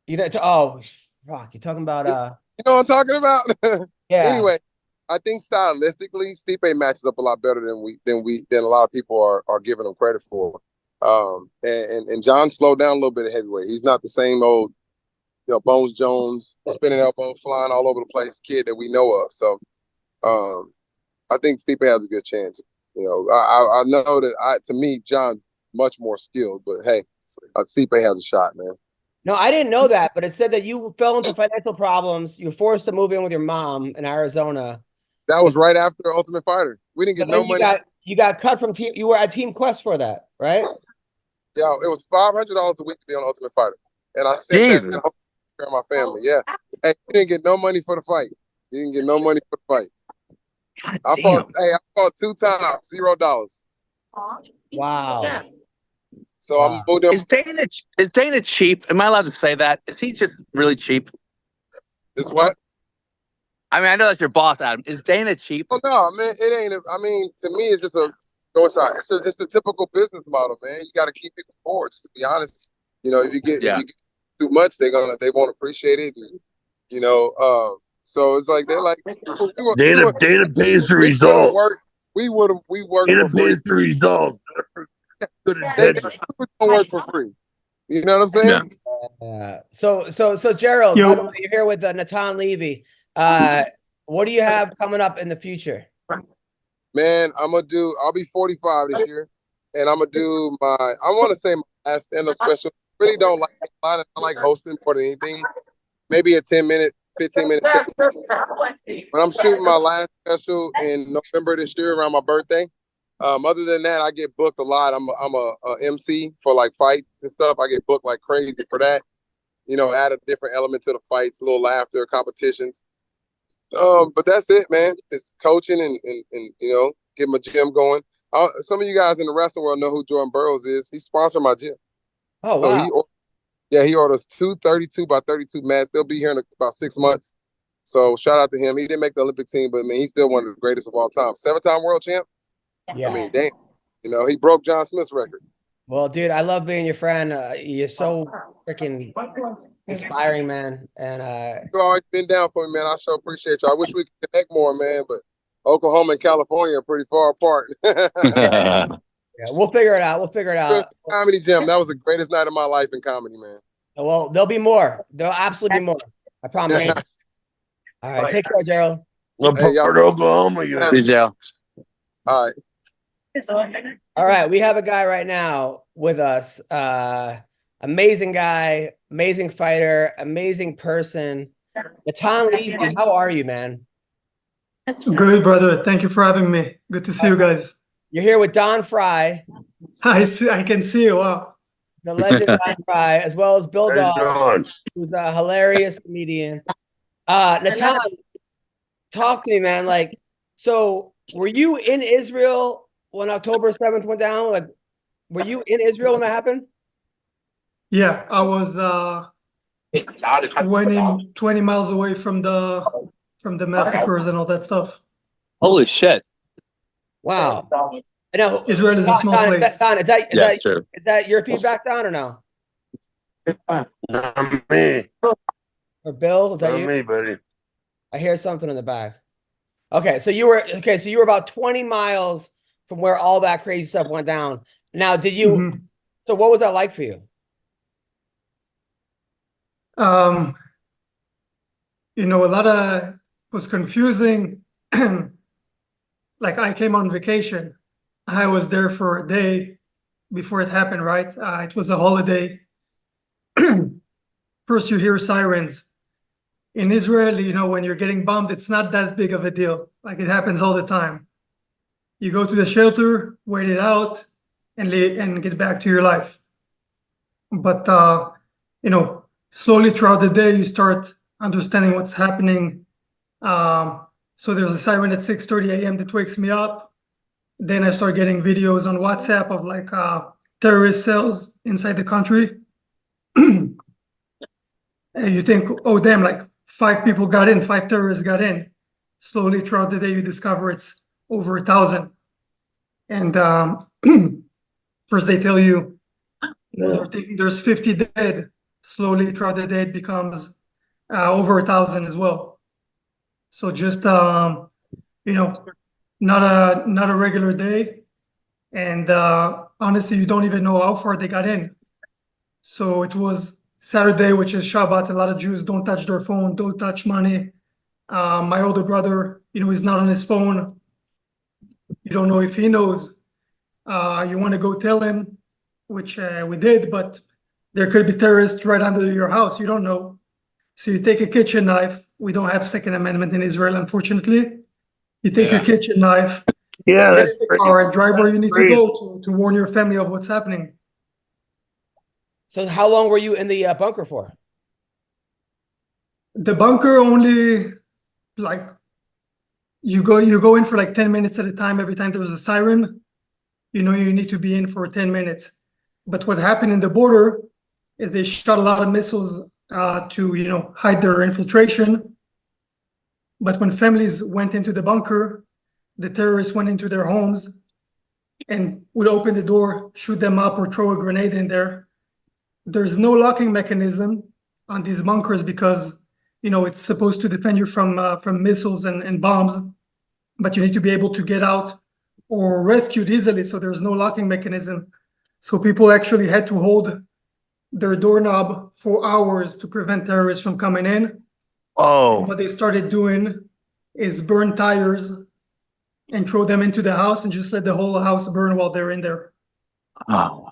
You know, fuck, you're talking about You know what I'm talking about? Yeah. Anyway, I think stylistically, Stipe matches up a lot better than a lot of people are giving him credit for. And John slowed down a little bit at heavyweight. He's not the same old, Bones Jones, spinning elbow, flying all over the place kid that we know of. So, I think Stipe has a good chance. I know that to me, John much more skilled, but hey, Stipe has a shot, man. No, I didn't know that, but it said that you fell into financial problems. You were forced to move in with your mom in Arizona. That was right after Ultimate Fighter. We didn't get no money. You got cut from Team. You were at Team Quest for that, right? Yeah, it was $500 a week to be on Ultimate Fighter, and I sent that home to my family. Yeah, hey, you didn't get no money for the fight. You didn't get no money for the fight. I fought 2 times, $0. Wow. So I'm moved up. Is Dana cheap? Am I allowed to say that? Is he just really cheap? Is what? I mean, I know that's your boss, Adam. Is Dana cheap? Oh no, man, it ain't. To me, it's just it's a typical business model, man. You got to keep people forward. Just to be honest, if you get too much, they won't appreciate it. And, so it's like they're like Dana pays the results. We work Dana for free. pays the results. Good They intention. don't work for free. You know what I'm saying? So Gerald, by the way, you're here with Natan Levy. What do you have coming up in the future? Man, I'll be 45 this year, and I'm gonna do I want to say my last stand-up special. Really don't like a lot. I like hosting more than anything. Maybe a 10-minute, 15-minute set. But I'm shooting my last special in November this year around my birthday. Other than that, I get booked a lot. I'm a MC for like fights and stuff. I get booked like crazy for that. Add a different element to the fights, a little laughter, competitions. But that's it, man. It's coaching and get my gym going. Some of you guys in the wrestling world know who Jordan Burroughs is. He sponsored my gym. Oh, so wow. He orders 2 32 by 32 mats. They'll be here in about 6 months. So shout out to him. He didn't make the Olympic team, but he's still one of the greatest of all time. 7-time world champ. Yeah. I mean, damn. He broke John Smith's record. Well, dude, I love being your friend. You're so freaking inspiring, man. And You've always been down for me, man. I sure appreciate you. I wish we could connect more, man, but Oklahoma and California are pretty far apart. yeah, we'll figure it out. Comedy Jam. That was the greatest night of my life in comedy, man. Well, there'll be more. There'll absolutely be more. I promise. All right, take care, Gerald. Oklahoma, Gerald. All right. All right, we have a guy right now with us. Amazing guy, amazing fighter, amazing person. Natan Levy, how are you, man? Good, brother. Thank you for having me. Good to see you guys. You're here with Don Fry. I can see you. Wow. The legend Don Fry, as well as Bill Dawes, who's a hilarious comedian. Natan, talk to me, man. So were you in Israel when October 7th went down? Were you in Israel when that happened? Yeah, I was 20 miles away from the massacres and all that stuff. Holy shit! Wow. Now, Israel is a small place. Don, is true. Is that your feedback, Don, or no? Not me. Or Bill? Is that Not you? me, buddy. I hear something in the back. Okay, so you were about 20 miles from where all that crazy stuff went down. Now, did you? Mm-hmm. So, what was that like for you? A lot of was confusing. I came on vacation. I was there for a day before it happened, right? It was a holiday. First you hear sirens. in Israel, you know, when you're getting bombed, it's not that big of a deal. Like, it happens all the time. You go to the shelter, wait it out, and get back to your life. But you know, slowly throughout the day, you start understanding what's happening. So there's a siren at 6:30 a.m. that wakes me up. Then I start getting videos on WhatsApp of like terrorist cells inside the country. And you think, oh damn, like 5 people got in, 5 terrorists got in. Slowly throughout the day, you discover it's over 1,000. And first they tell you, there's 50 dead. Slowly throughout the day, it becomes over 1,000 as well. So just you know, not a regular day. And honestly, you don't even know how far they got in. So it was Saturday, which is Shabbat. A lot of Jews don't touch their phone, don't touch money. My older brother, you know, he's not on his phone. You don't know if he knows. You want to go tell him, which we did, but there could be terrorists right under your house. You don't know. So you take a kitchen knife. We don't have Second Amendment in Israel, unfortunately. You take a kitchen knife, that's car, and drive where you need to go to warn your family of what's happening. So how long were you in the bunker for? The bunker only, like, you go in for like 10 minutes at a time. Every time there was a siren, you know, you need to be in for 10 minutes. But what happened in the border is they shot a lot of missiles to, you know, hide their infiltration. But when families went into the bunker, the terrorists went into their homes and would open the door, shoot them up, or throw a grenade in there. There's no locking mechanism on these bunkers because, you know, it's supposed to defend you from missiles and bombs, but you need to be able to get out or rescued easily. So there's no locking mechanism. So people actually had to hold their doorknob for hours to prevent terrorists from coming in. Oh. What they started doing is burn tires and throw them into the house and just let the whole house burn while they're in there. Oh.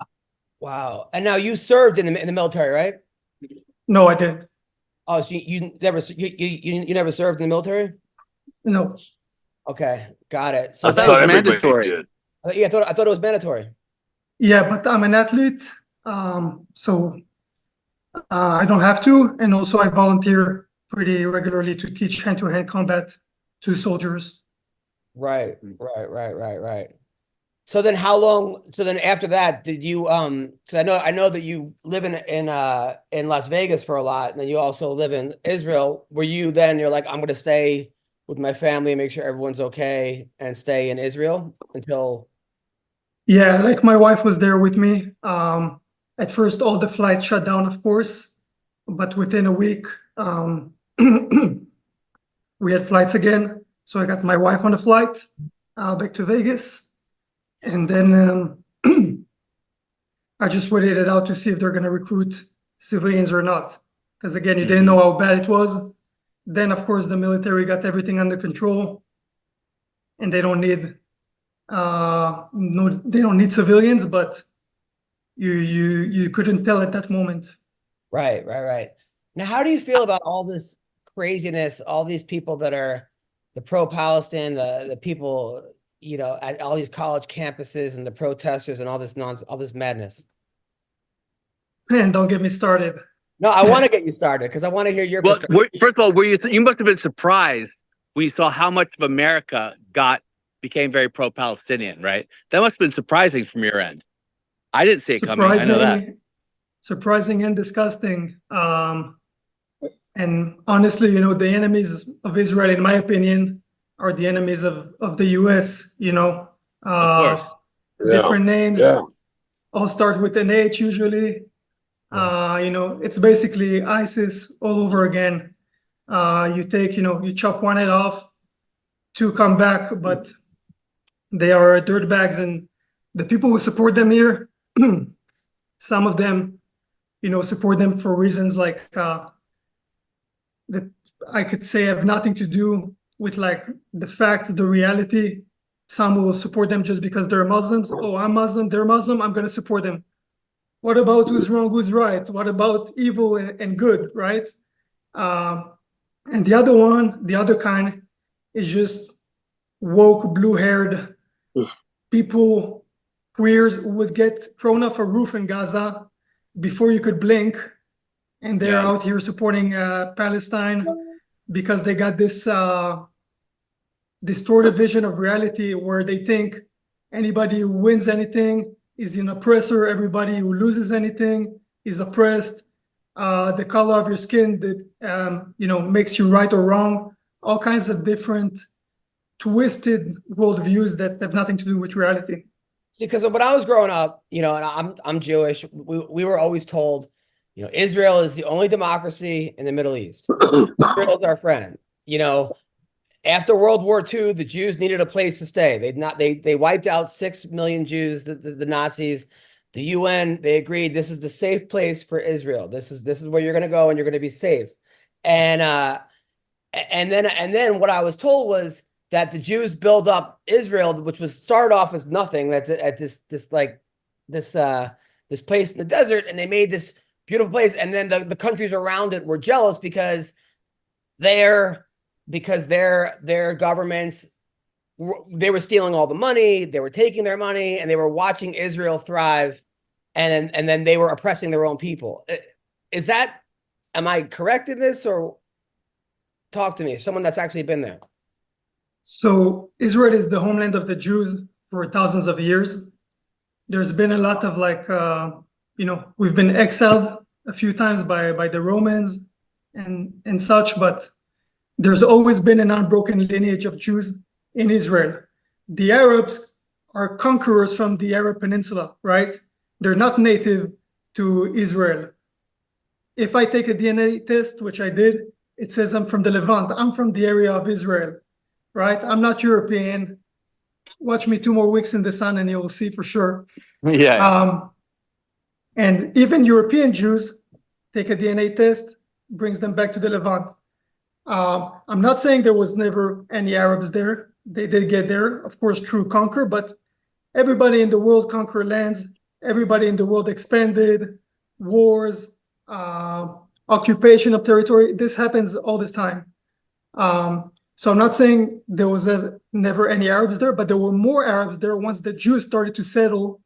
Wow. And now you served in the military, right? No, I didn't. Oh, so you never never served in the military? No. Okay, got it. So I thought it was mandatory. Yeah, I thought it was mandatory. Yeah, but I'm an athlete, so I don't have to, and also I volunteer pretty regularly to teach hand-to-hand combat to soldiers. Right. So then how long, so then after that, did you, because I know that you live in Las Vegas for a lot, and then you also live in Israel. Were you then, you're like, I'm going to stay with my family and make sure everyone's okay and stay in Israel until? Yeah, like my wife was there with me. At first, all the flights shut down, of course, but within a week, we had flights again. So I got my wife on the flight back to Vegas. And then I just waited it out to see if they're going to recruit civilians or not. Because again, you didn't know how bad it was. Then, of course, the military got everything under control. And they don't need they don't need civilians, but you couldn't tell at that moment. Right. Now, how do you feel about all this craziness, all these people that are the pro-Palestine, the people, you know, at all these college campuses and the protesters and all this nonsense, all this madness? Man, don't get me started. No, I want to get you started because I want to hear your perspective. First of all, you must have been surprised when you saw how much of America became very pro-Palestinian, right? That must have been surprising from your end. I didn't see it coming. I know that. Surprising and disgusting. And honestly, you know, the enemies of Israel, in my opinion, are the enemies of the US, you know. Of course. Different names. Yeah. All start with an H usually. You know, it's basically ISIS all over again. You chop one head off, 2 come back, but they are dirtbags. And the people who support them here, some of them, you know, support them for reasons like that I could say have nothing to do with like the facts, the reality. Some will support them just because they're Muslims. Oh, I'm Muslim, they're Muslim, I'm going to support them. What about who's wrong, who's right? What about evil and good, right? And the other one, the other kind, is just woke, blue-haired people, queers, who would get thrown off a roof in Gaza before you could blink, and they're out here supporting Palestine because they got this distorted vision of reality where they think anybody who wins anything is an oppressor, everybody who loses anything is oppressed. The color of your skin that makes you right or wrong. All kinds of different twisted worldviews that have nothing to do with reality. See, because when I was growing up, and I'm Jewish, we were always told, Israel is the only democracy in the Middle East. Israel's our friend. After World War II, the Jews needed a place to stay. They wiped out 6 million Jews, the Nazis. The UN, they agreed this is the safe place for Israel. This is where you're going to go and you're going to be safe. And then what I was told was that the Jews build up Israel, which was started off as nothing. That's at this place in the desert, and they made this beautiful place. And then the countries around it were jealous because their governments, they were stealing all the money, they were taking their money, and they were watching Israel thrive, and then they were oppressing their own people. Am I correct in this, or talk to me, someone that's actually been there? So Israel is the homeland of the Jews for thousands of years. There's been a lot of we've been exiled a few times by the Romans and such, but there's always been an unbroken lineage of Jews in Israel. The Arabs are conquerors from the Arab Peninsula, right? They're not native to Israel. If I take a DNA test, which I did, it says I'm from the Levant. I'm from the area of Israel, right? I'm not European. Watch me 2 more weeks in the sun and you'll see for sure. Yeah. And even European Jews take a DNA test, brings them back to the Levant. I'm not saying there was never any Arabs there. They did get there, of course, through conquer, but everybody in the world conquer lands. Everybody in the world expanded, wars, occupation of territory. This happens all the time. So I'm not saying there was never any Arabs there, but there were more Arabs there once the Jews started to settle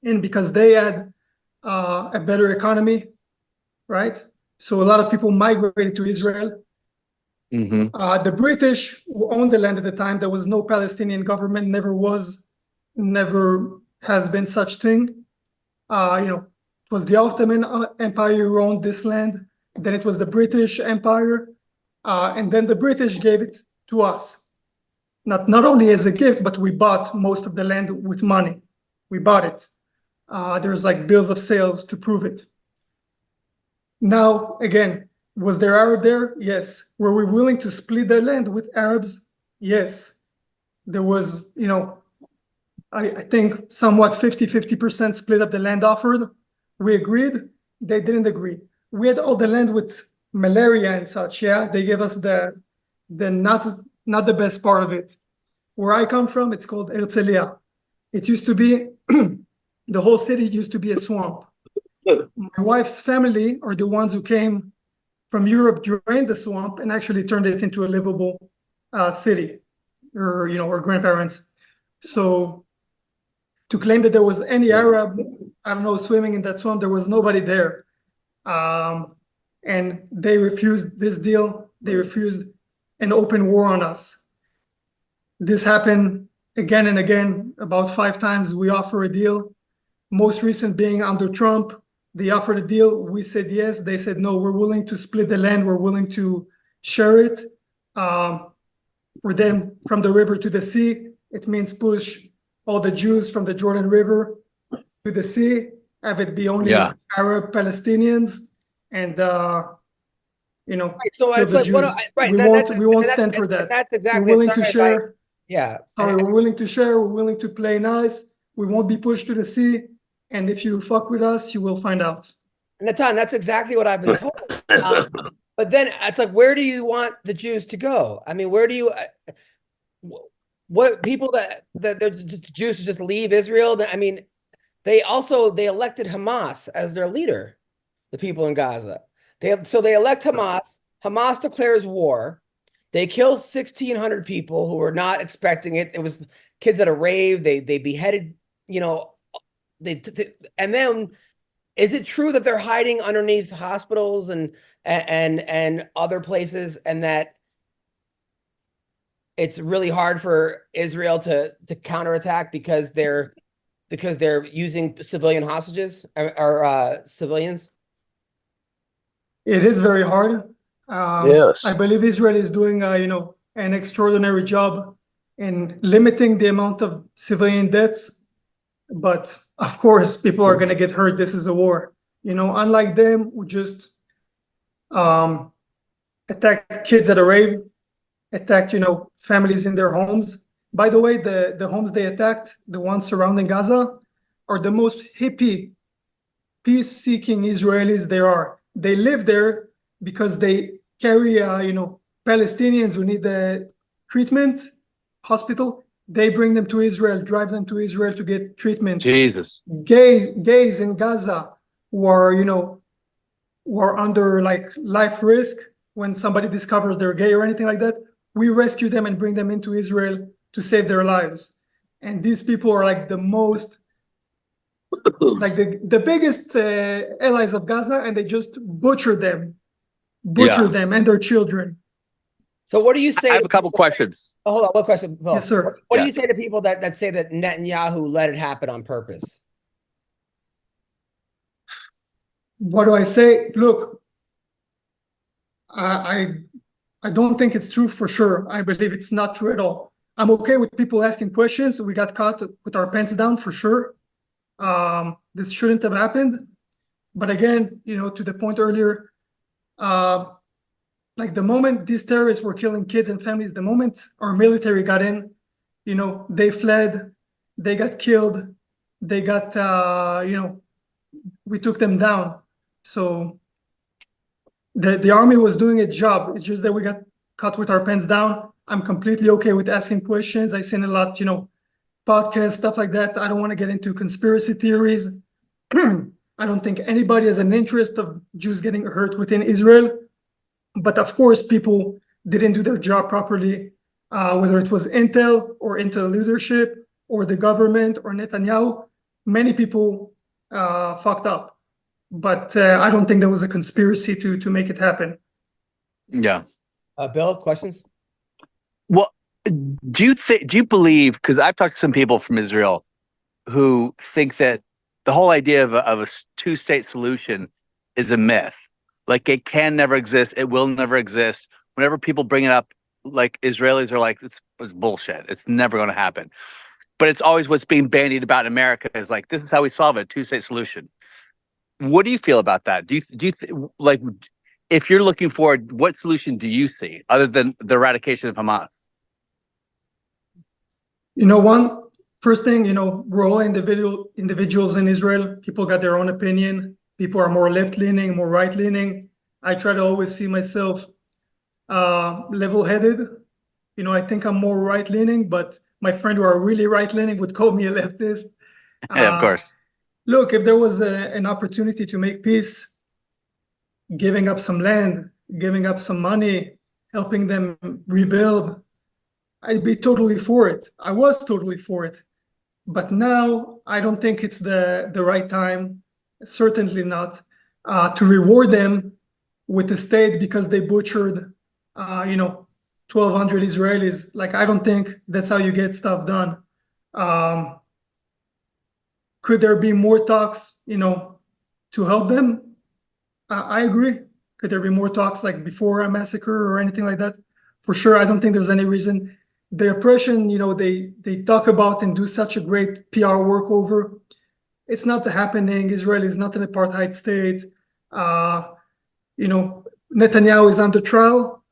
in because they had a better economy, right? So a lot of people migrated to Israel. Mm-hmm. The British who owned the land at the time, there was no Palestinian government, never has been such thing. It was the Ottoman Empire who owned this land. Then it was the British Empire. And then the British gave it to us. Not only as a gift, but we bought most of the land with money. We bought it. There's bills of sales to prove it. Now, again, was there Arab there? Yes. Were we willing to split the land with Arabs? Yes. There was, I think somewhat 50% split up the land offered. We agreed. They didn't agree. We had all the land with malaria and such. Yeah, they gave us the not the best part of it. Where I come from, it's called Herzliya. It used to be the whole city used to be a swamp. My wife's family are the ones who came from Europe during the swamp and actually turned it into a livable city, or her grandparents. So to claim that there was any Arab, swimming in that swamp, there was nobody there. And they refused this deal. They refused an open war on us. This happened again and again. About 5 times we offer a deal. Most recent being under Trump. They offered a deal. We said yes. They said no. We're willing to split the land. We're willing to share it. For them, from the river to the sea, it means push all the Jews from the Jordan River to the sea. Have it be only Arab Palestinians. And so it's like we won't stand for that. That's exactly. We're willing to share. We're willing to share. We're willing to play nice. We won't be pushed to the sea. And if you fuck with us, you will find out. Natan, that's exactly what I've been told. But then it's like, where do you want the Jews to go? I mean, where do you? What people that the Jews just leave Israel? I mean, they elected Hamas as their leader. The people in Gaza. They elect Hamas. Hamas declares war. They kill 1,600 people who were not expecting it. It was kids at a rave. They beheaded, and then is it true that they're hiding underneath hospitals and other places, and that it's really hard for Israel to counterattack because they're using civilian hostages or civilians? It is very hard. Yes. I believe Israel is doing, an extraordinary job in limiting the amount of civilian deaths. But of course, people are going to get hurt. This is a war. Unlike them, who just attacked kids at a rave, attacked, families in their homes. By the way, the homes they attacked, the ones surrounding Gaza, are the most hippie, peace-seeking Israelis there are. They live there because they carry, Palestinians who need the treatment, hospital. They bring them to Israel, drive them to Israel to get treatment. Jesus. Gays in Gaza who are under life risk when somebody discovers they're gay or anything like that. We rescue them and bring them into Israel to save their lives. And these people are the most, the biggest allies of Gaza, and they just butcher them and their children. So what do you say? I have a couple questions. Oh, hold on, one question. Well, Yes, sir. What do you say to people that say that Netanyahu let it happen on purpose? What do I say? Look, I don't think it's true for sure. I believe it's not true at all. I'm okay with people asking questions. We got caught with our pants down for sure. This shouldn't have happened. But again, to the point earlier, the moment these terrorists were killing kids and families, the moment our military got in, they fled, they got killed, they got, we took them down. So the army was doing its job. It's just that we got caught with our pants down. I'm completely okay with asking questions. I've seen a lot, podcasts, stuff like that. I don't want to get into conspiracy theories. I don't think anybody has an interest of Jews getting hurt within Israel. But of course, people didn't do their job properly, whether it was Intel or Intel leadership or the government or Netanyahu. Many people fucked up. But I don't think there was a conspiracy to make it happen. Yeah. Bill, questions? Well, do you believe, because I've talked to some people from Israel who think that the whole idea of a two-state solution is a myth. Like, it can never exist. It will never exist. Whenever people bring it up, Israelis are like, it's bullshit. It's never going to happen. But it's always what's being bandied about in America is this is how we solve it, two-state solution. What do you feel about that? Do you if you're looking forward, what solution do you see other than the eradication of Hamas? First thing, we're all individuals in Israel. People got their own opinion. People are more left-leaning, more right-leaning. I try to always see myself level-headed. I think I'm more right-leaning, but my friend who are really right-leaning would call me a leftist. Yeah, of course. Look, if there was an opportunity to make peace, giving up some land, giving up some money, helping them rebuild, I'd be totally for it. I was totally for it. But now I don't think it's the right time, certainly not, to reward them with the state because they butchered, 1,200 Israelis. I don't think that's how you get stuff done. Could there be more talks, to help them? I agree. Could there be more talks before a massacre or anything like that? For sure, I don't think there's any reason. The oppression, they talk about and do such a great PR work over. It's not happening. Israel is not an apartheid state. Netanyahu is under trial.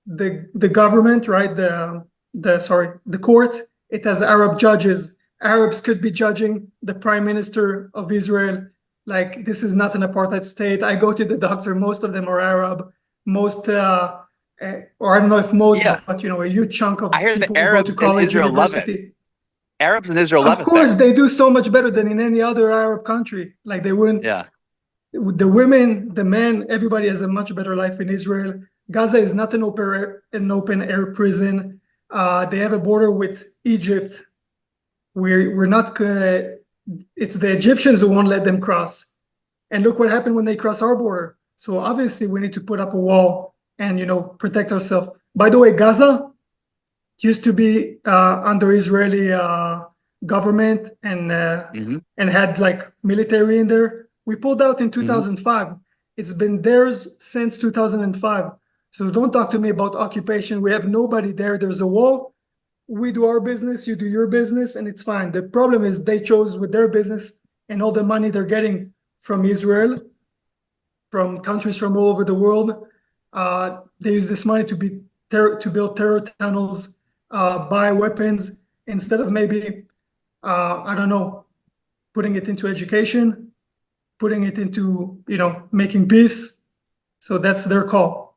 The government, right? The court. It has Arab judges. Arabs could be judging the prime minister of Israel. This is not an apartheid state. I go to the doctor. Most of them are Arab. Most, or I don't know if most, but a huge chunk of I hear people the Arabs who go to college, in Israel university. love it. Arabs in Israel love it. Of course, there. they do so much better than in any other Arab country. They wouldn't. Yeah. The women, the men, everybody has a much better life in Israel. Gaza is not an open air prison. They have a border with Egypt. We're not. It's the Egyptians who won't let them cross. And look what happened when they cross our border. So obviously we need to put up a wall and protect ourselves. By the way, Gaza used to be under Israeli government and had like military in there. We pulled out in 2005. It's been theirs since 2005. So don't talk to me about occupation. We have nobody there. There's a wall. We do our business, you do your business, and it's fine. The problem is they chose with their business and all the money they're getting from Israel, from countries from all over the world. They use this money to build terror tunnels, buy weapons, instead of maybe, I don't know, putting it into education, putting it into, making peace. So that's their call.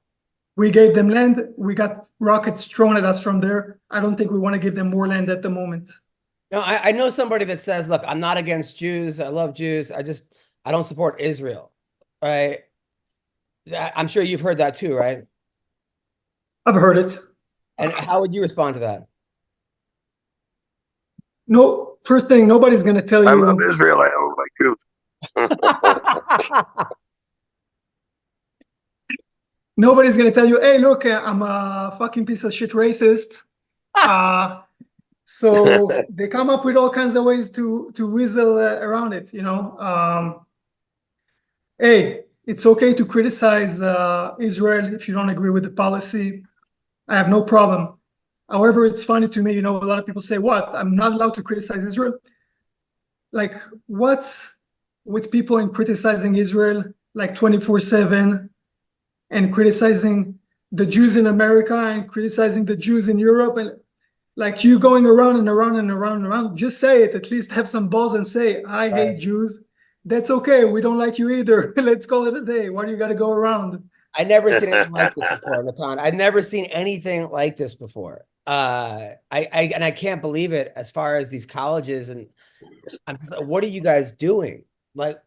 We gave them land. We got rockets thrown at us from there. I don't think we want to give them more land at the moment. No, I know somebody that says, look, I'm not against Jews. I love Jews. I don't support Israel. Right? I'm sure you've heard that too, right? I've heard it. And how would you respond to that? No, first thing, nobody's going to tell you. I love Israel. I don't like Jews. Nobody's going to tell you, hey, look, I'm a fucking piece of shit racist. So they come up with all kinds of ways to weasel around it, Hey, it's okay to criticize Israel if you don't agree with the policy. I have no problem. However, it's funny to me, a lot of people say, what? I'm not allowed to criticize Israel? Like, what's with people in criticizing Israel like 24/7 and criticizing the Jews in America and criticizing the Jews in Europe, and like you going around and around and around and around? Just say it. At least have some balls and say, I hate Jews. That's okay. We don't like you either. Let's call it a day. Why do you got to go around? I never seen anything like this before, Natan. I've never seen anything like this before. I can't believe it. As far as these colleges, and I'm just, what are you guys doing? Like,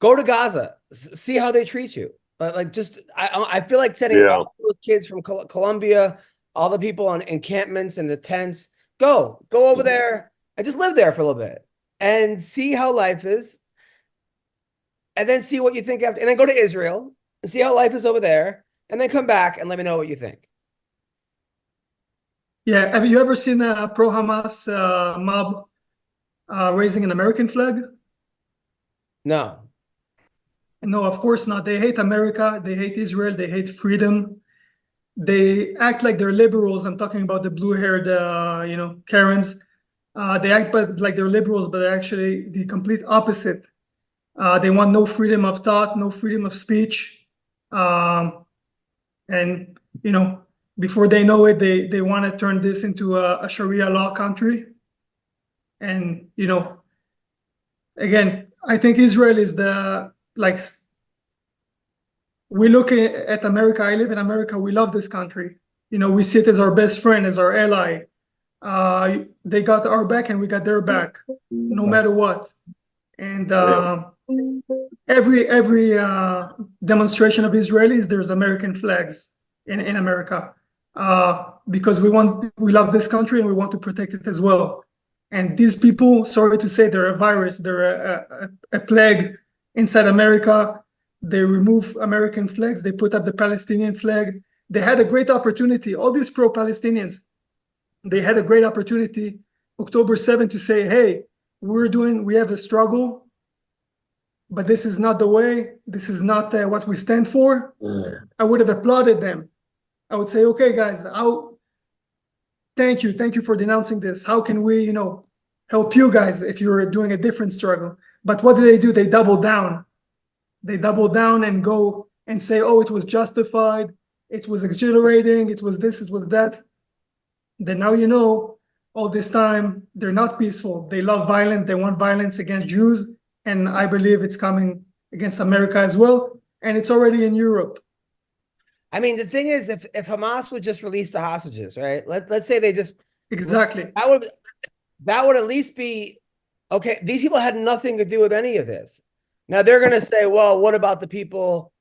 go to Gaza, see how they treat you. I feel like sending all those kids from Colombia, all the people on encampments and the tents, go over there and just live there for a little bit and see how life is, and then see what you think after, and then go to Israel and see how life is over there, and then come back and let me know what you think. Yeah, have you ever seen a pro-Hamas mob raising an American flag? No. No, of course not. They hate America. They hate Israel. They hate freedom. They act like they're liberals. I'm talking about the blue-haired, Karens. They act like they're liberals, but they're actually the complete opposite. They want no freedom of thought, no freedom of speech. And, before they know it, they want to turn this into a Sharia law country. And, again, I think Israel is we look at America. I live in America. We love this country. We see it as our best friend, as our ally. They got our back and we got their back, no matter what. And every demonstration of Israelis, there's American flags in America, because we love this country and we want to protect it as well. And these people, sorry to say, they're a virus. They're a plague inside America. They remove American flags. They put up the Palestinian flag. They had a great opportunity. All these pro-Palestinians, they had a great opportunity, October 7th, to say, hey, we have a struggle, but this is not the way. This is not what we stand for. I would have applauded them. I would say, okay, guys, thank you for denouncing this. How can we, help you guys if you're doing a different struggle? But what do? They double down. They double down and go and say, oh, it was justified. It was exhilarating. It was this, it was that. Then now all this time, they're not peaceful. They love violence. They want violence against Jews. And I believe it's coming against America as well. And it's already in Europe. I mean, the thing is, if Hamas would just release the hostages, right? Let's say they just... Exactly. That would at least be... Okay, these people had nothing to do with any of this. Now, they're going to say, well, what about the people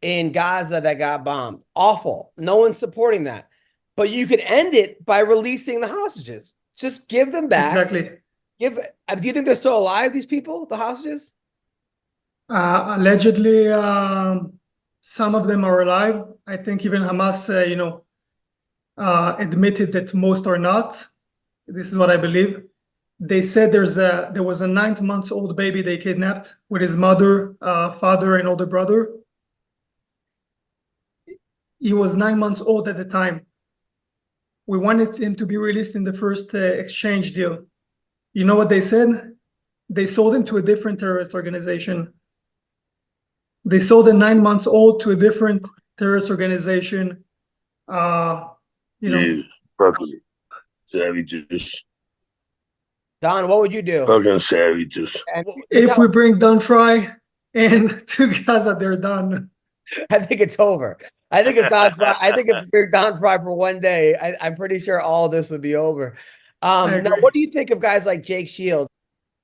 in Gaza that got bombed. Awful. No one's supporting that. But you could end it by releasing the hostages. Just give them back. Exactly. Do you think they're still alive, these people, the hostages? Allegedly, some of them are alive. I think even Hamas, admitted that most are not. This is what I believe. They said there was a 9-month-old baby they kidnapped with his mother, father, and older brother. He was 9 months old at the time. We wanted him to be released in the first exchange deal. You know what they said? They sold him to a different terrorist organization. They sold a 9 months old to a different terrorist organization. Jeez, fucking savages. Don, what would you do? Fucking savages. If we bring Don Fry and to Gaza, they're done. I think it's over. I think if we're Don Fry for one day, I'm pretty sure all of this would be over. Now, what do you think of guys like Jake Shields?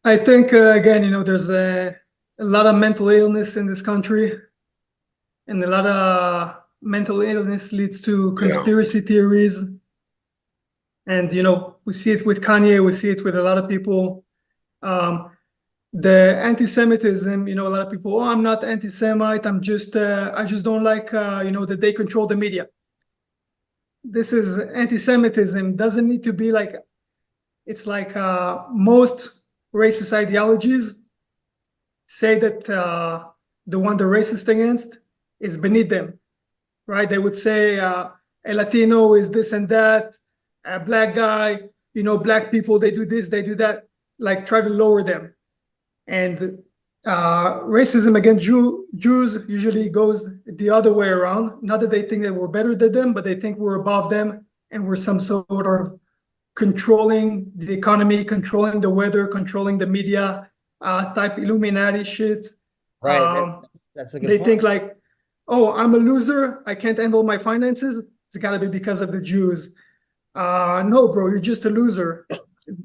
I think, again, there's a lot of mental illness in this country, and a lot of mental illness leads to conspiracy theories. And, we see it with Kanye, we see it with a lot of people. The anti-Semitism, a lot of people, I'm not anti-Semite, I just don't like, that they control the media. This is anti-Semitism, doesn't need to be like, it's like most racist ideologies say that the one they're racist against is beneath them, right? They would say a Latino is this and that, a black guy, black people, they do this, they do that, like try to lower them. And racism against Jews usually goes the other way around. Not that they think that we're better than them, but they think we're above them and we're some sort of controlling the economy, controlling the weather, controlling the media, type Illuminati shit. Right. That's a good They point. think like, oh, I'm a loser, I can't handle my finances, it's got to be because of the Jews. No, bro, you're just a loser.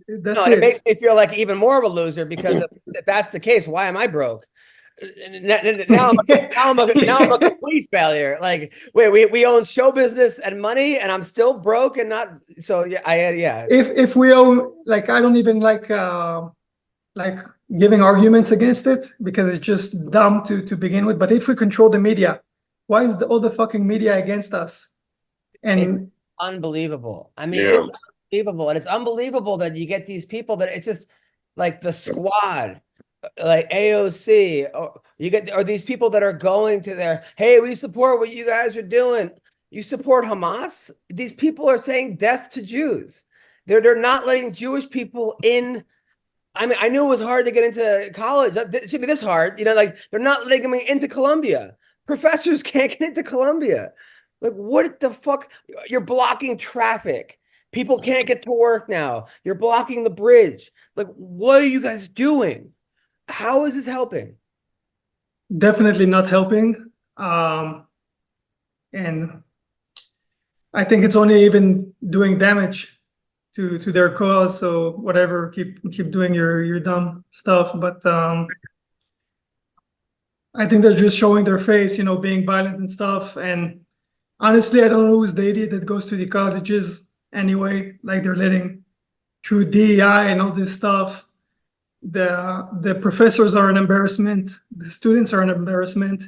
That's it makes me feel like even more of a loser, because if that's the case, why am I broke? Now I'm a complete failure. Like, wait, we own show business and money, and I'm still broke and not. So yeah. If we own, like, I don't even like giving arguments against it, because it's just dumb to begin with. But if we control the media, why is all the fucking media against us? And it's unbelievable. I mean, it's unbelievable, and it's unbelievable that you get these people that it's just like the squad, like AOC, or these people that are going to their, hey, we support what you guys are doing. You support Hamas? These people are saying death to Jews. They're not letting Jewish people in. I mean, I knew it was hard to get into college. It should be this hard, like they're not letting me into Columbia. Professors can't get into Columbia. Like, what the fuck? You're blocking traffic. People can't get to work now. You're blocking the bridge. Like, what are you guys doing? How is this helping? Definitely not helping. And I think it's only even doing damage to their cause. So whatever, keep doing your dumb stuff. But I think they're just showing their face, being violent and stuff. And honestly, I don't know who's the idiot that goes to the colleges anyway. Like, they're letting through DEI and all this stuff. The professors are an embarrassment. The students are an embarrassment.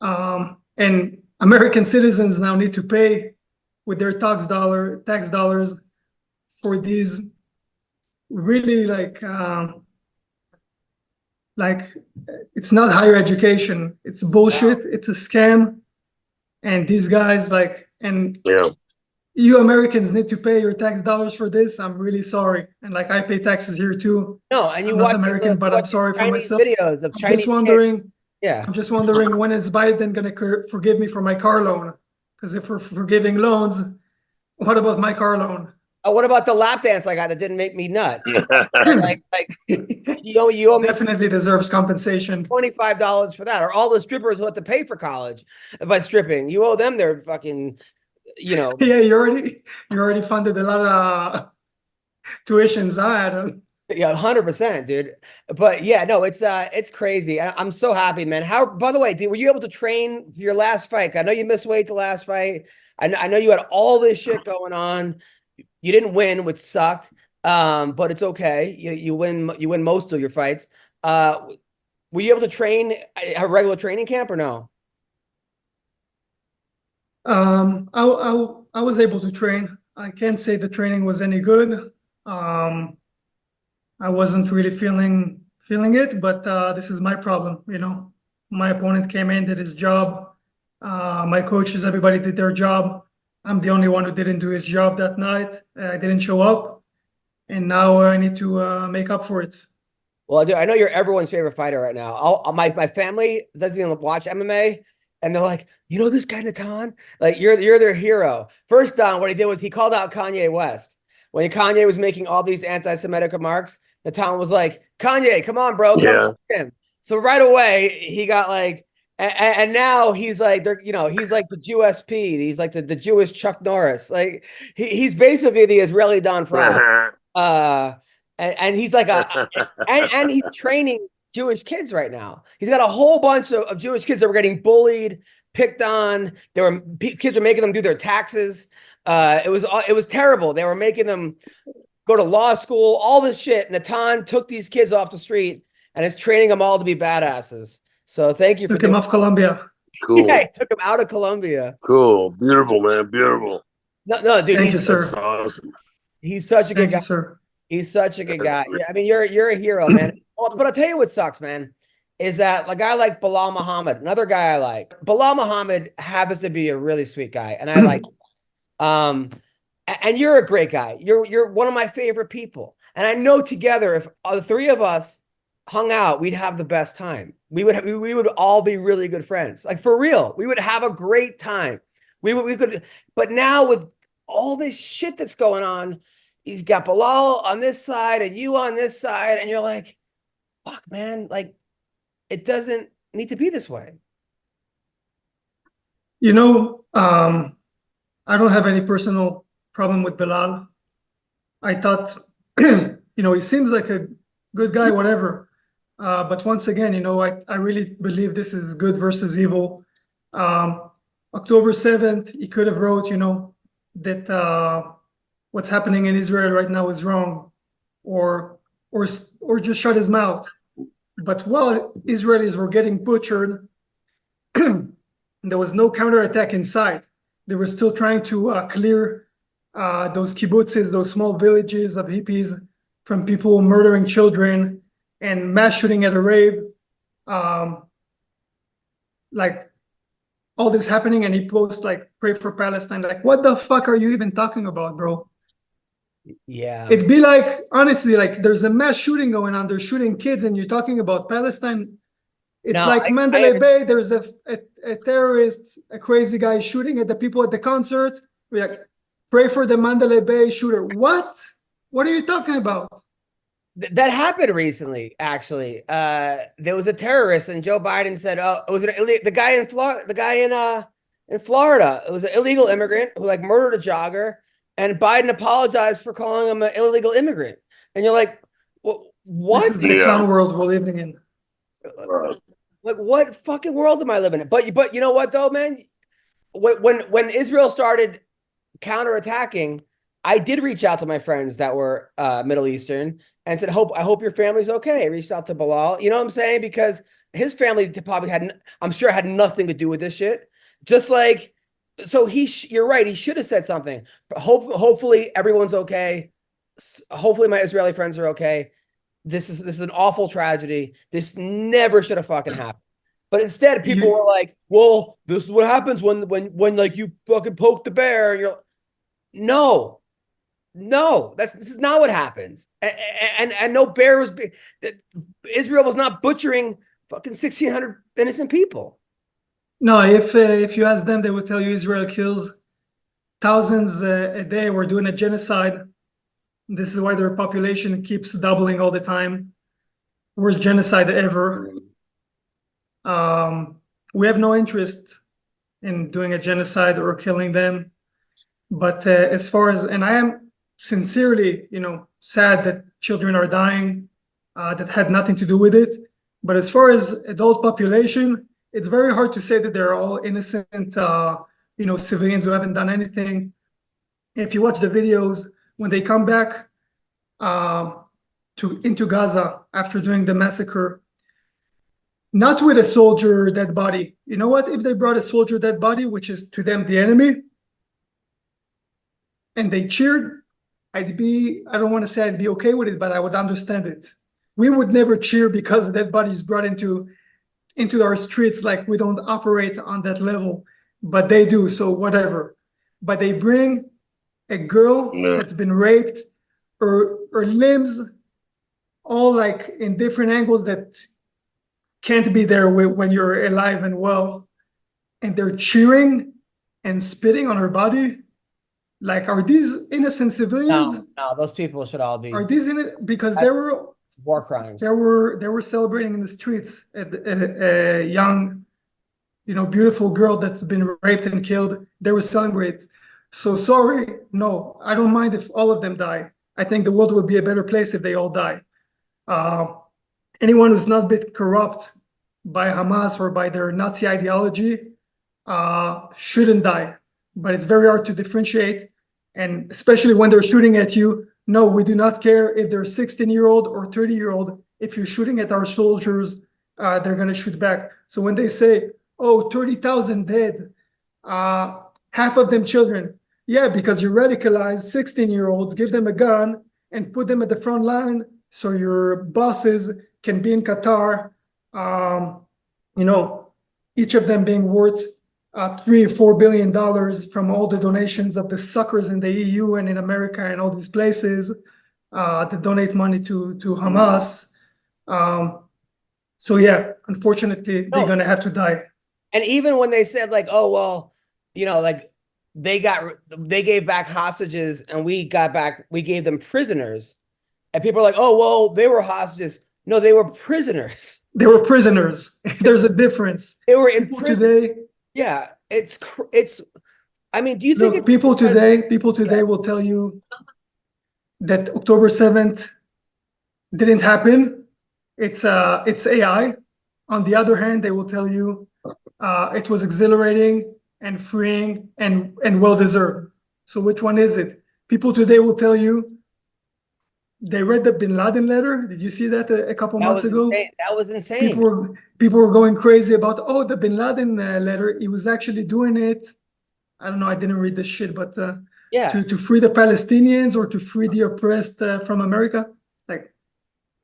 And American citizens now need to pay with their tax dollars for these really like it's not higher education. It's bullshit. Wow. It's a scam. And these guys you Americans need to pay your tax dollars for this. I'm really sorry. And I pay taxes here too. No, and I'm not American, but I'm sorry for myself. Videos of Chinese just wondering. kids. Yeah. I'm just wondering when is Biden going to forgive me for my car loan? Because if we're forgiving loans, what about my car loan? What about the lap dance I got that didn't make me nut? you owe me definitely deserves compensation. $25 for that, or all the strippers who have to pay for college by stripping. You owe them their fucking, Yeah, you already funded a lot of tuitions. Yeah, 100%, dude. But yeah, no, it's crazy. I'm so happy, man. How, by the way, were you able to train for your last fight? I know you missed weight the last fight. I know you had all this shit going on. You didn't win, which sucked. But it's okay. You win most of your fights. Were you able to train a regular training camp or no? I was able to train. I can't say the training was any good. I wasn't really feeling it, but this is my problem, you know. My opponent came in, did his job. My coaches, everybody did their job. I'm the only one who didn't do his job that night. I didn't show up, and now I need to make up for it. Well, dude, I know you're everyone's favorite fighter right now. My family doesn't even watch MMA, and they're like, you know this guy Natan? Like you're their hero. First down, what he did was he called out Kanye West when Kanye was making all these anti-Semitic remarks. Natan was like, Kanye, come on, bro. Come on. So right away he got like, and now he's like, he's like the USP. He's like the Jewish Chuck Norris. Like he's basically the Israeli Don Frank. And he's like and he's training Jewish kids right now. He's got a whole bunch of Jewish kids that were getting bullied, picked on. Kids were making them do their taxes. It was terrible. They were making them go to law school, all this shit. Natan took these kids off the street and is training them all to be badasses. So thank you for took him off Colombia. Cool. Yeah, he took him out of Colombia. Cool. Beautiful, man. Beautiful. No, dude. Thank you, sir. Awesome. He's such a good guy. You, sir. He's such a good guy. Yeah, I mean, you're a hero, man. But I'll tell you what sucks, man, is that a guy like Bilal Muhammad, another guy I like. Bilal Muhammad happens to be a really sweet guy, and I like him. And you're a great guy. You're one of my favorite people. And I know together, if the three of us hung out, we'd have the best time. We would all be really good friends. Like for real, we would have a great time. We could, but now with all this shit that's going on, he's got Bilal on this side and you on this side, and you're like, fuck, man, like it doesn't need to be this way. You know, I don't have any personal problem with Bilal. I thought, he seems like a good guy, whatever. But once again, I really believe this is good versus evil. October 7th, he could have wrote, that what's happening in Israel right now is wrong, or just shut his mouth. But while Israelis were getting butchered, there was no counterattack inside. They were still trying to clear those kibbutzes, those small villages of hippies, from people murdering children and mass shooting at a rave. Like all this happening, and he posts like, pray for Palestine. Like, what the fuck are you even talking about, bro? Yeah. It'd be like, honestly, like there's a mass shooting going on. They're shooting kids and you're talking about Palestine. It's like Mandalay Bay. There's a terrorist, a crazy guy shooting at the people at the concert. We're like, pray for the Mandalay Bay shooter. What? What are you talking about? That happened recently, actually. There was a terrorist, and Joe Biden said, "Oh, it was the guy in Florida. The guy in Florida. It was an illegal immigrant who murdered a jogger." And Biden apologized for calling him an illegal immigrant. And you're like, what? This is the clown world we're living in. Like, what fucking world am I living in? But you know what, though, man? When Israel started counterattacking, I did reach out to my friends that were Middle Eastern and said, I hope your family's okay. I reached out to Bilal. You know what I'm saying? Because his family probably I'm sure had nothing to do with this shit. Just like, so you're right. He should have said something. But hopefully everyone's okay. Hopefully my Israeli friends are okay. This is an awful tragedy. This never should have fucking happened. But instead, people were like, "Well, this is what happens when like you fucking poke the bear." And you're, no, this is not what happens. And no bear was. Israel was not butchering fucking 1,600 innocent people. No, if you ask them, they would tell you Israel kills thousands a day. We're doing a genocide. This is why their population keeps doubling all the time. Worst genocide ever. We have no interest in doing a genocide or killing them. But as far as, and I am sincerely, sad that children are dying, that had nothing to do with it. But as far as adult population, it's very hard to say that they're all innocent, civilians who haven't done anything. If you watch the videos, when they come back into Gaza after doing the massacre, not with a soldier dead body. You know what? If they brought a soldier dead body, which is to them the enemy, and they cheered, I don't want to say I'd be okay with it, but I would understand it. We would never cheer because a dead body is brought into our streets. Like, we don't operate on that level, but they do, so whatever. But they bring a girl that's been raped, her limbs all like in different angles that can't be there when you're alive and well, and they're cheering and spitting on her body. Like, are these innocent civilians? No, those people should all be. Are these because there were war crimes? They were celebrating in the streets a young, beautiful girl that's been raped and killed. They were celebrating. So sorry, no, I don't mind if all of them die. I think the world would be a better place if they all die. Anyone who's not been corrupt by Hamas or by their Nazi ideology shouldn't die. But it's very hard to differentiate, and especially when they're shooting at you. No, we do not care if they're 16-year-old or 30-year-old. If you're shooting at our soldiers, they're going to shoot back. So when they say, 30,000 dead, half of them children. Yeah, because you radicalize 16-year-olds, give them a gun, and put them at the front line so your bosses can be in Qatar, each of them being worth $3-4 billion from all the donations of the suckers in the EU and in America and all these places that donate money to Hamas. So yeah, unfortunately, they're gonna have to die. And even when they said like, they gave back hostages and we gave them prisoners, and people are like, they were hostages. No, they were prisoners. They were prisoners. There's a difference. They were in prison today. Yeah, it's. I mean, do you think people today will tell you that October 7th didn't happen? It's AI. On the other hand, they will tell you it was exhilarating and freeing and well deserved. So which one is it? People today will tell you they read the Bin Laden letter. Did you see that a couple months ago? That was insane. People were going crazy about, the Bin Laden letter. He was actually doing it. I don't know. I didn't read this shit, but to free the Palestinians or to free the oppressed from America. Like,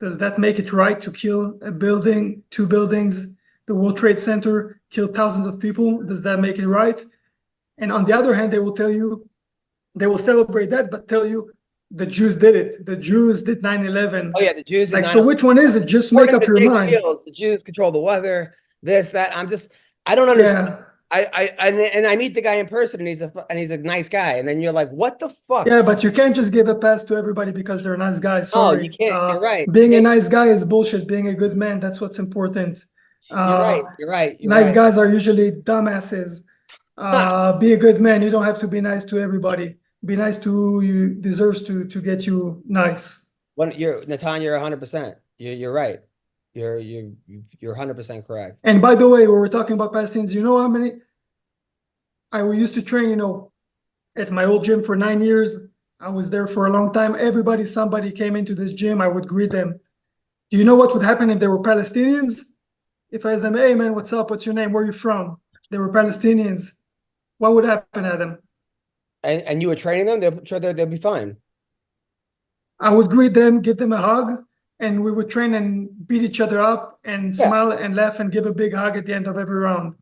does that make it right to kill a building, 2 buildings, the World Trade Center, kill thousands of people? Does that make it right? And on the other hand, they will celebrate that, but tell you, the Jews did it. The Jews did 9/11. Oh yeah, the Jews. Like, so which one is it? Just make up your mind. The Jews control the weather. This, that. I don't understand. Yeah. I meet the guy in person, and he's a nice guy. And then you're like, what the fuck? Yeah, but you can't just give a pass to everybody because they're nice guys. Sorry. No, you can't. You're right. Being a nice guy is bullshit. Being a good man, that's what's important. You're right. Nice guys are usually dumbasses. Be a good man. You don't have to be nice to everybody. Be nice to who you deserves to get you nice. Natan, you're 100%. You're right. You're 100% correct. And by the way, when we're talking about Palestinians, you know how many I used to train, at my old gym for 9 years. I was there for a long time. Somebody came into this gym, I would greet them. Do you know what would happen if they were Palestinians? If I asked them, hey man, what's up? What's your name? Where are you from? They were Palestinians. What would happen to them? And you were training them? They'll be fine. I would greet them, give them a hug, and we would train and beat each other up and smile and laugh and give a big hug at the end of every round.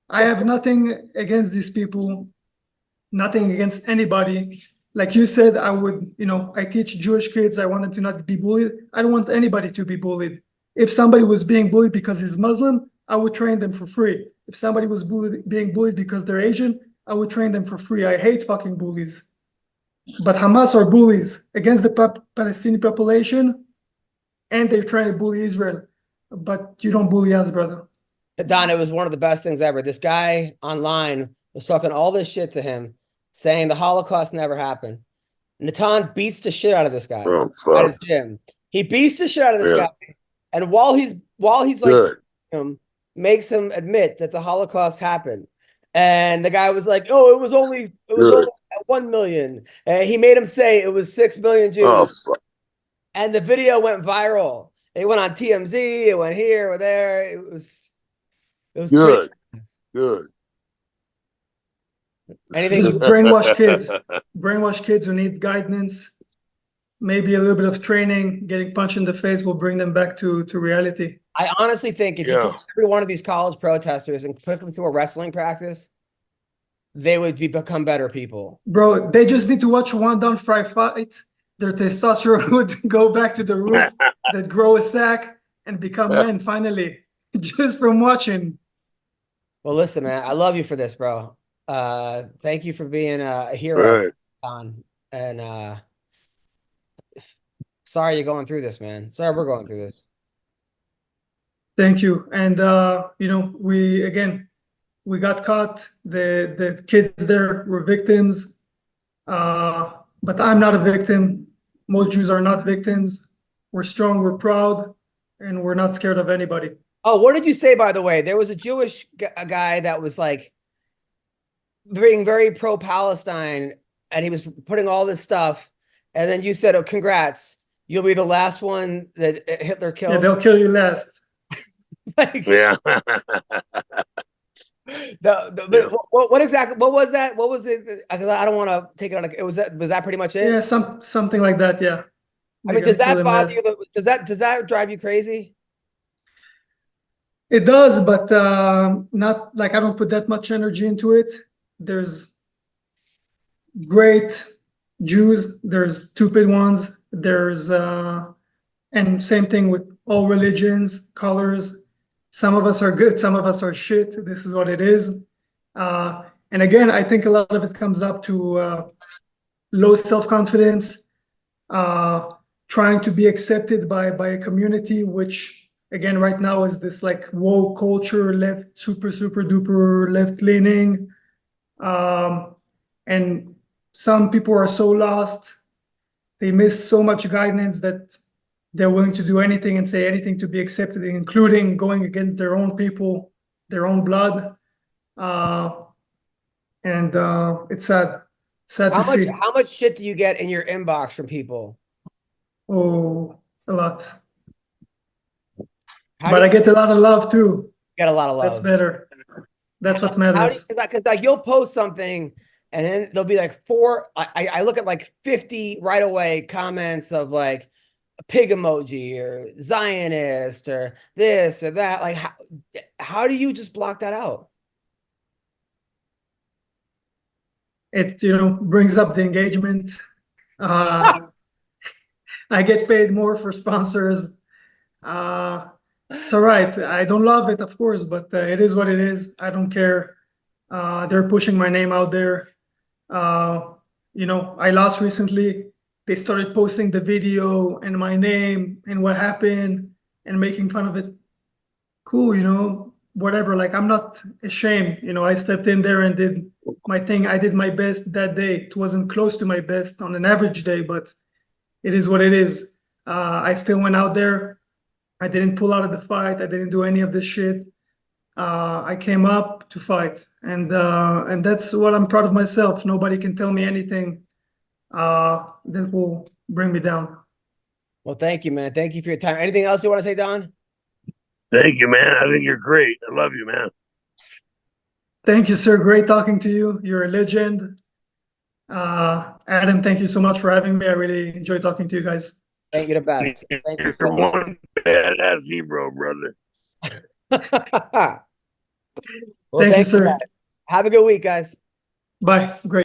I have nothing against these people, nothing against anybody. Like you said, I teach Jewish kids. I want them to not be bullied. I don't want anybody to be bullied. If somebody was being bullied because he's Muslim, I would train them for free. If somebody was being bullied because they're Asian, I would train them for free. I hate fucking bullies. But Hamas are bullies against the Palestinian population, and they're trying to bully Israel. But you don't bully us, brother. Don, it was one of the best things ever. This guy online was talking all this shit to him, saying the Holocaust never happened. Natan beats the shit out of this guy Oh, at fuck. the gym. He beats the shit out of this Yeah. guy, and while he's like Good. makes him admit that the Holocaust happened. And the guy was like, "Oh, it was only Good. 1 million." And he made him say it was 6 million Jews. Oh, fuck. And the video went viral. It went on TMZ. It went here or there. It was Good. Pretty... Good. Anything? Just brainwash kids who need guidance. Maybe a little bit of training, getting punched in the face will bring them back to reality. I honestly think if you took every one of these college protesters and put them to a wrestling practice, they would become better people. Bro, they just need to watch one Don Fry fight. Their testosterone would go back to the roof. They'd grow a sack and become men finally, just from watching. Well, listen, man, I love you for this, bro. Thank you for being a hero, Don. And sorry you're going through this, man. Sorry we're going through this. Thank you. And we got caught. The kids there were victims. But I'm not a victim. Most Jews are not victims. We're strong, we're proud, and we're not scared of anybody. Oh, what did you say, by the way? There was a Jewish guy that was like being very pro-Palestine, and he was putting all this stuff. And then you said, "Oh, congrats. You'll be the last one that Hitler killed." Yeah, they'll kill you last. Yeah. What exactly? What was that? What was it? Because I don't want to take it on. Was that pretty much it? Yeah, something like that. Yeah. I mean, does that bother you? Does that drive you crazy? It does, but not like I don't put that much energy into it. There's great Jews. There's stupid ones. There's and same thing with all religions, colors. Some of us are good, some of us are shit. This is what it is. And again, I think a lot of it comes up to low self-confidence, trying to be accepted by a community, which again, right now is this like woke culture, left, super duper left leaning. And some people are so lost. They miss so much guidance that they're willing to do anything and say anything to be accepted, including going against their own people, their own blood. And it's sad to see. How much shit do you get in your inbox from people? Oh, a lot. But I get a lot of love too. Get a lot of love. That's better. That's what matters. Because like you'll post something and then there'll be like I look at like 50 right away comments of like a pig emoji or Zionist or this or that. Like how do you just block that out? It brings up the engagement. I get paid more for sponsors. It's all right. I don't love it, of course, but it is what it is. I don't care. They're pushing my name out there. I lost recently. They started posting the video and my name and what happened and making fun of it. Cool, whatever. Like, I'm not ashamed. I stepped in there and did my thing. I did my best that day. It wasn't close to my best on an average day, but it is what it is. I still went out there. I didn't pull out of the fight. I didn't do any of this shit. I came up to fight, and that's what I'm proud of myself. Nobody can tell me anything that will bring me down. Well, thank you, man. Thank you for your time. Anything else you want to say, Don? Thank you, man. I think you're great. I love you, man. Thank you, sir. Great talking to you. You're a legend. Adam, thank you so much for having me. I really enjoy talking to you guys. Thank you, the best. Thank you so much. One badass Hebrew, brother. Well, thank you, sir. Have a good week, guys. Bye. Great.